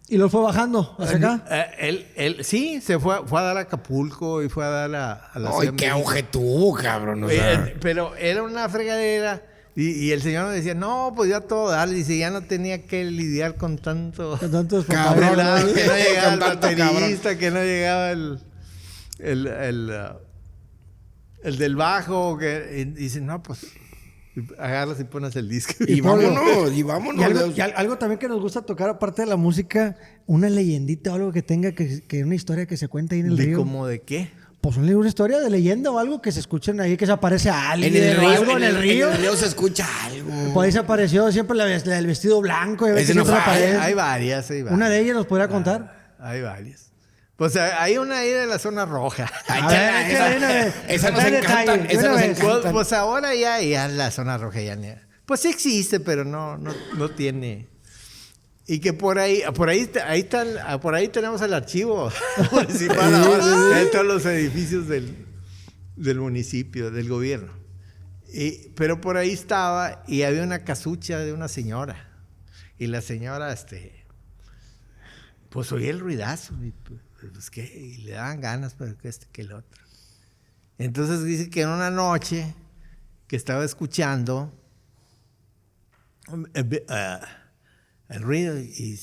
S1: ¿Y lo fue bajando hacia acá?
S3: Él sí, se fue a dar a Acapulco y fue a dar a la
S2: Ay, qué auge tuvo, cabrón. O sea.
S3: Pero era una fregadera. Y el señor me decía, no, pues ya todo darle. Dice, ya no tenía que lidiar con tantos
S1: Cabrón,
S3: que no llegaba el baterista, que no llegaba el del bajo. Y dice, no, pues agarras y pones el disco.
S2: Y vámonos.
S1: Y algo también que nos gusta tocar, aparte de la música, una leyendita o algo que tenga, que una historia que se cuenta ahí en el río.
S3: ¿Cómo de qué?
S1: Pues una historia de leyenda o algo que se escuchen ahí, que se aparece a alguien.
S2: En el río,
S1: algo en el río.
S2: En el río se escucha algo.
S1: Pues ahí se apareció siempre el vestido blanco. Y
S2: Ese no fue.
S3: Hay varias.
S1: ¿Una de ellas nos podría contar?
S3: Hay varias. Pues hay una ahí de la zona roja.
S2: Esa nos encanta.
S3: Pues ahora ya la zona roja ya ni... Pues sí existe, pero no tiene... Y que por ahí tenemos el archivo municipal ahora, en todos los edificios del municipio, del gobierno. Pero por ahí estaba y había una casucha de una señora. Y la señora, pues oía el ruidazo. Y le daban ganas, pero que el otro. Entonces dice que en una noche que estaba escuchando el ruido y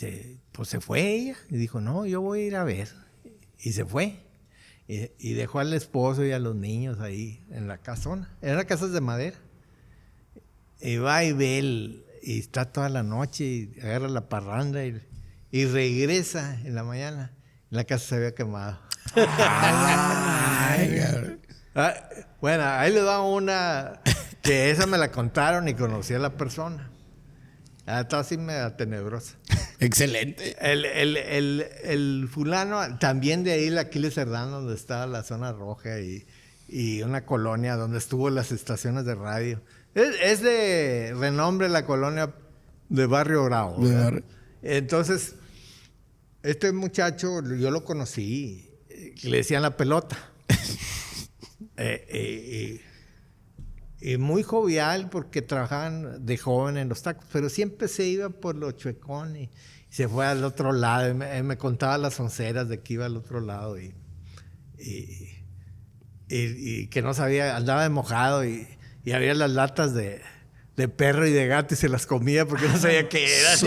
S3: pues se fue ella y dijo, no, yo voy a ir a ver. Y se fue. Y dejó al esposo y a los niños ahí en la casona. Eran casas de madera. Y va y ve y está toda la noche y agarra la parranda y regresa en la mañana. La casa se había quemado. Bueno, ahí le da una que esa me la contaron y conocí a la persona. Estaba así medio tenebrosa.
S2: Excelente.
S3: El fulano, también de ahí, el Aquiles Cerdán, donde estaba la zona roja y una colonia donde estuvo las estaciones de radio. Es de renombre la colonia de Barrio Bravo. Entonces, este muchacho, yo lo conocí, le decían la pelota. Y muy jovial porque trabajaban de joven en los tacos, pero siempre se iba por lo chuecón y se fue al otro lado. Me contaba las onceras de que iba al otro lado y que no sabía, andaba de mojado y había las latas de perro y de gato y se las comía porque no sabía qué era.
S1: O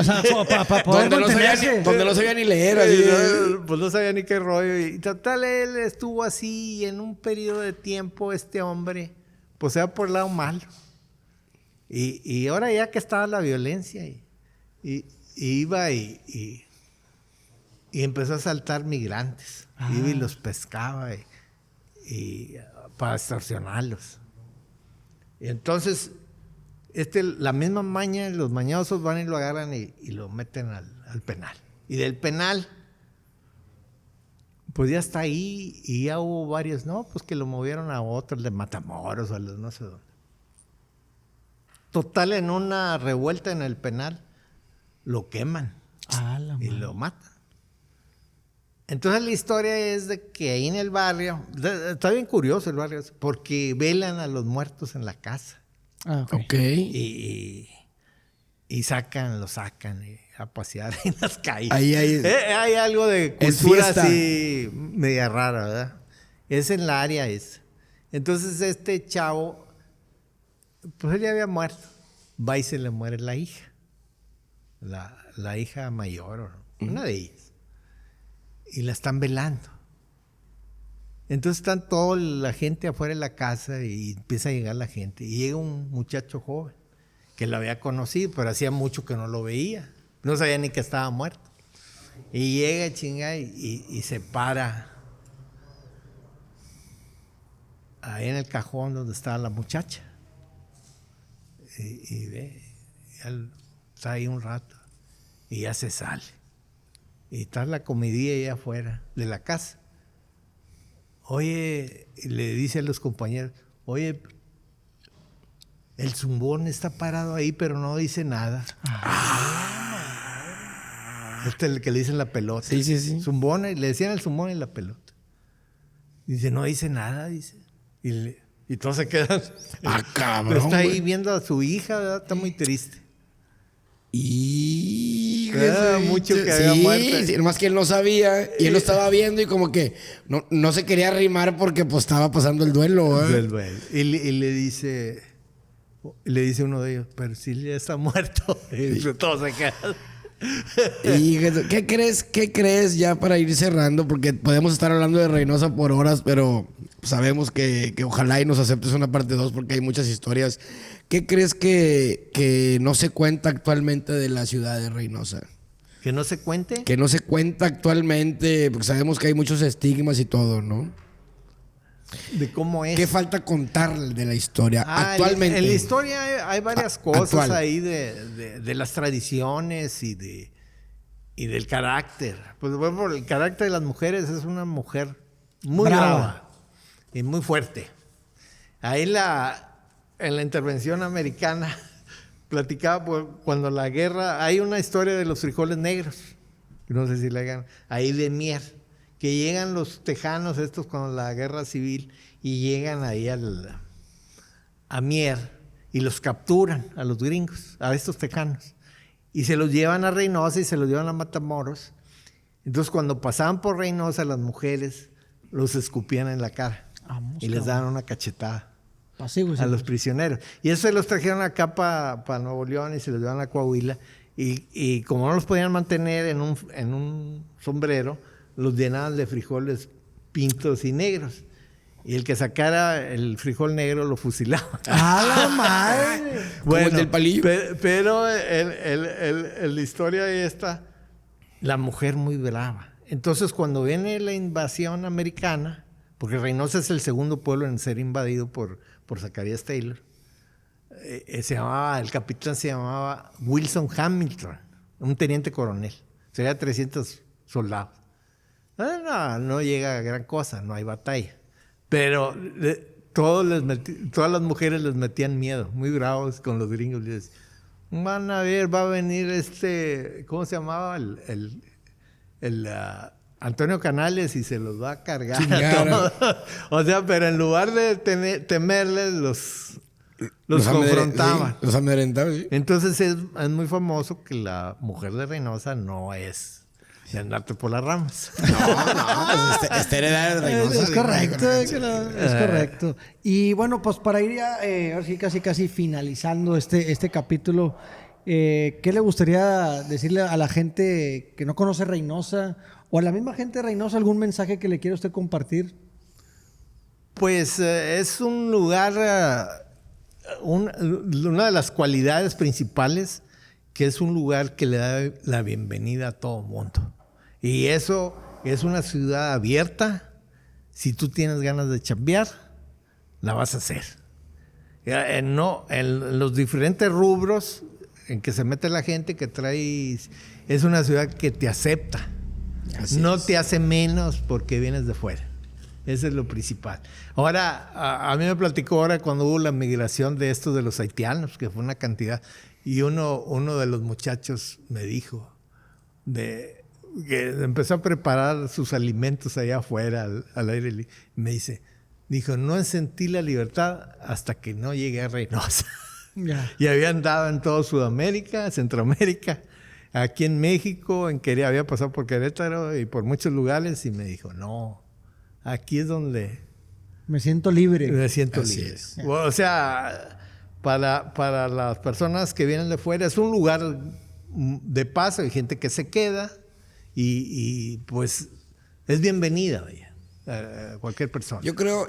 S1: sea, para poder mantenerse.
S2: Donde no sabía ni leer. Así.
S3: Pues no sabía ni qué rollo. Y total, él estuvo así y en un periodo de tiempo este hombre pues se va por el lado malo. Y ahora ya que estaba la violencia y iba y empezó a asaltar migrantes. Iba y los pescaba y para extorsionarlos. Y entonces la misma maña, los mañosos van y lo agarran y lo meten al penal. Y del penal, pues ya está ahí y ya hubo varios, no, pues que lo movieron a otros de Matamoros o a los no sé dónde. Total, en una revuelta en el penal, lo queman y lo matan. Entonces la historia es de que ahí en el barrio, está bien curioso el barrio, porque velan a los muertos en la casa.
S2: Ok.
S3: Y lo sacan a pasear en las calles.
S2: Ahí
S3: hay algo de cultura así media rara, ¿verdad? Es en la área esa. Entonces este chavo, pues él ya había muerto. Va y se le muere la hija. La hija mayor, una de ellas. Y la están velando. Entonces están toda la gente afuera de la casa y empieza a llegar la gente. Y llega un muchacho joven que lo había conocido, pero hacía mucho que no lo veía. No sabía ni que estaba muerto. Y llega chinga y se para ahí en el cajón donde estaba la muchacha. Y ve, está ahí un rato y ya se sale. Y está la comidilla ahí afuera de la casa. Oye, le dice a los compañeros, oye, el zumbón está parado ahí, pero no dice nada. Este es el que le dicen la pelota.
S2: Sí.
S3: Zumbón, le decían el zumbón y la pelota. Dice, no dice nada, dice. Y todos se quedan.
S2: Cabrón.
S3: Está ahí viendo a su hija, ¿verdad? Está muy triste.
S2: Y
S3: mucho que había muerto.
S2: Sí, más que él no sabía y él lo estaba viendo y como que no se quería arrimar porque pues estaba pasando el duelo.
S3: Y le dice uno de ellos, pero si ya está muerto. Y todos se quedan.
S2: Y ¿qué crees ya para ir cerrando? Porque podemos estar hablando de Reynosa por horas, pero sabemos que ojalá y nos aceptes una parte 2 porque hay muchas historias. ¿Qué crees que no se cuenta actualmente de la ciudad de Reynosa?
S3: ¿Que no se cuente?
S2: Que no se cuenta actualmente, porque sabemos que hay muchos estigmas y todo, ¿no?
S3: ¿De cómo es?
S2: ¿Qué falta contar de la historia actualmente?
S3: En la historia hay varias cosas ahí de las tradiciones y del carácter. Pues bueno, el carácter de las mujeres es una mujer muy brava y muy fuerte. Ahí en la intervención americana platicaba cuando la guerra, hay una historia de los frijoles negros, no sé si la hagan, ahí de Mier, que llegan los tejanos estos con la guerra civil y llegan ahí a Mier y los capturan a los gringos, a estos tejanos, y se los llevan a Reynosa y se los llevan a Matamoros. Entonces cuando pasaban por Reynosa las mujeres los escupían en la cara y les daban una cachetada a los prisioneros. Y eso se los trajeron acá para Nuevo León y se los llevan a Coahuila. Y como no los podían mantener en un sombrero, los llenaban de frijoles pintos y negros. Y el que sacara el frijol negro lo fusilaba.
S1: ¡A la madre!
S2: Bueno, el del palillo.
S3: Pero la historia esta, la mujer muy brava. Entonces cuando viene la invasión americana, porque Reynosa es el segundo pueblo en ser invadido por Zacarías Taylor, el capitán se llamaba Wilson Hamilton, un teniente coronel. Sería 300 soldados. No llega a gran cosa, no hay batalla. Pero todas las mujeres les metían miedo, muy bravos con los gringos. Les decían, van a ver, va a venir ¿cómo se llamaba? Antonio Canales y se los va a cargar a todos. O sea, pero en lugar de temerles, los confrontaban.
S2: Sí, los amedrentaban, sí.
S3: Entonces es muy famoso que la mujer de Reynosa no es de andarte por las ramas.
S2: No, pues heredera de Reynosa.
S1: Es correcto, es correcto. Y bueno, pues para ir ya, ahora sí casi finalizando este capítulo, ¿qué le gustaría decirle a la gente que no conoce Reynosa o a la misma gente de Reynosa, algún mensaje que le quiera usted compartir?
S3: Pues es un lugar, una de las cualidades principales, que es un lugar que le da la bienvenida a todo mundo. Y eso es una ciudad abierta. Si tú tienes ganas de chambear, la vas a hacer. En los diferentes rubros en que se mete la gente que trae, es una ciudad que te acepta. No te hace menos porque vienes de fuera. Eso es lo principal. Ahora, a mí me platicó ahora cuando hubo la migración de estos de los haitianos, que fue una cantidad, y uno de los muchachos me dijo, que empezó a preparar sus alimentos allá afuera, al aire libre. Me dijo, no sentí la libertad hasta que no llegué a Reynosa.
S1: Ya.
S3: Y había andado en toda Sudamérica, Centroamérica, aquí en México, había pasado por Querétaro y por muchos lugares. Y me dijo, no, aquí es donde
S1: Me siento libre.
S3: me siento
S2: Así
S3: libre.
S2: es.
S3: O sea, para las personas que vienen de fuera, es un lugar de paso, hay gente que se queda y pues es bienvenida, vaya. Cualquier persona.
S2: Yo creo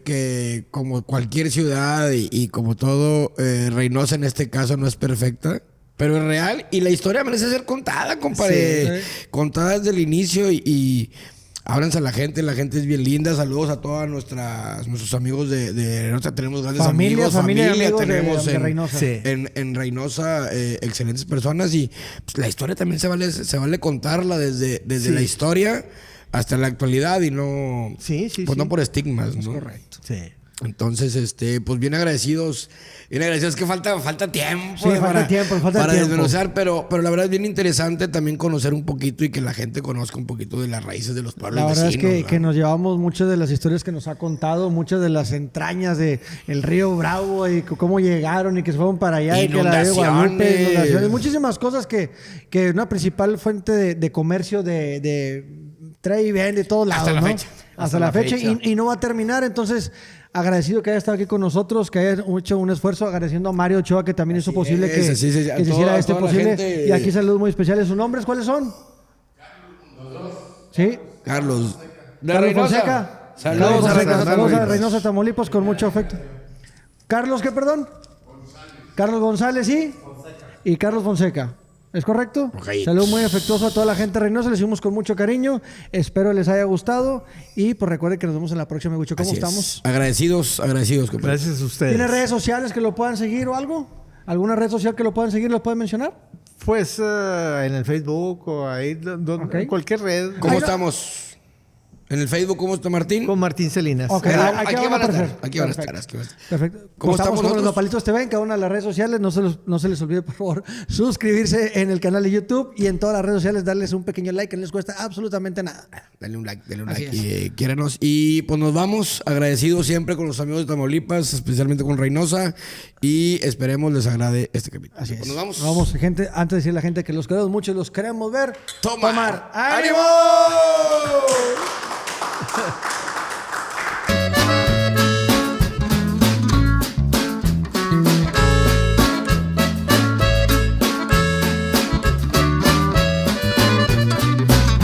S2: que como cualquier ciudad y como todo, Reynosa en este caso no es perfecta, pero es real y la historia merece ser contada, compadre.
S1: Sí.
S2: Contada desde el inicio y ábranse a la gente es bien linda. Saludos a todos nuestros amigos de Reynosa. Tenemos grandes amigos,
S1: familia y amigos
S2: tenemos
S1: de Reynosa.
S3: Sí.
S2: en Reynosa excelentes personas y pues, la historia también se vale contarla desde
S3: Sí.
S2: la historia hasta la actualidad y no
S3: Sí,
S2: no por estigmas, ¿no?
S1: Correcto.
S3: Sí.
S2: Entonces, pues bien agradecidos que falta tiempo
S1: Sí, falta tiempo.
S2: para desmenuzar, pero la verdad es bien interesante también conocer un poquito y que la gente conozca un poquito de las raíces de los pueblos
S1: La verdad
S2: vecinos.
S1: es que nos llevamos muchas de las historias que nos ha contado, muchas de las entrañas de el río Bravo y cómo llegaron y que se fueron para allá y que la de Guadalupe, inundaciones, muchísimas cosas que una principal fuente de comercio de trae y vende de todos lados,
S2: Hasta la
S1: ¿no?
S2: fecha.
S1: Hasta la fecha. Y no va a terminar, entonces agradecido que haya estado aquí con nosotros, que haya hecho un esfuerzo, agradeciendo a Mario Ochoa que también hizo posible que se hiciera este posible. Y aquí saludos muy especiales. ¿Sus nombres cuáles son? Sí.
S2: Carlos
S1: Fonseca.
S2: Saludos a Reynosa,
S1: Saludos a
S2: Tamaulipas.
S1: Reynosa, Tamaulipas, con mucho afecto. Carlos, ¿qué, perdón? Carlos González, ¿sí? Y Carlos Fonseca. ¿Es correcto?
S2: Ojitos.
S1: Saludos muy afectuoso a toda la gente de Reynosa. Les hicimos con mucho cariño. Espero les haya gustado. Y pues recuerden que nos vemos en la próxima, Guicho. ¿Cómo
S2: Así es.
S1: estamos?
S2: Agradecidos, compadre.
S3: Gracias a ustedes.
S1: ¿Tiene redes sociales que lo puedan seguir o algo? ¿Alguna red social que lo puedan seguir? ¿Lo pueden mencionar?
S3: Pues en el Facebook o ahí,
S1: Ok.
S3: en cualquier red.
S2: ¿Cómo
S1: Ahí no-
S2: estamos? En el Facebook, ¿cómo está Martín?
S3: Con Martín Salinas.
S1: Ok,
S2: Aquí van a
S1: aparecer.
S2: estar. Aquí van a estar.
S1: Perfecto.
S2: aquí van a estar.
S1: Perfecto.
S2: ¿Cómo
S1: Como
S2: estamos
S1: estamos como los
S2: nosotros?
S1: Nopalitos TV en cada una de las redes sociales. No se les olvide, por favor, suscribirse en el canal de YouTube y en todas las redes sociales darles un pequeño like que no les cuesta absolutamente nada.
S2: Dale un like,
S1: Así
S2: y quiéranos. Y pues nos vamos agradecidos siempre con los amigos de Tamaulipas, especialmente con Reynosa. Y esperemos les agrade este capítulo.
S1: Así es.
S2: Pues nos vamos.
S1: Nos vamos, gente. Antes de decirle a la gente que los queremos mucho y los queremos ver.
S2: Tomar.
S1: ¡Ánimo!
S2: ¡Ánimo!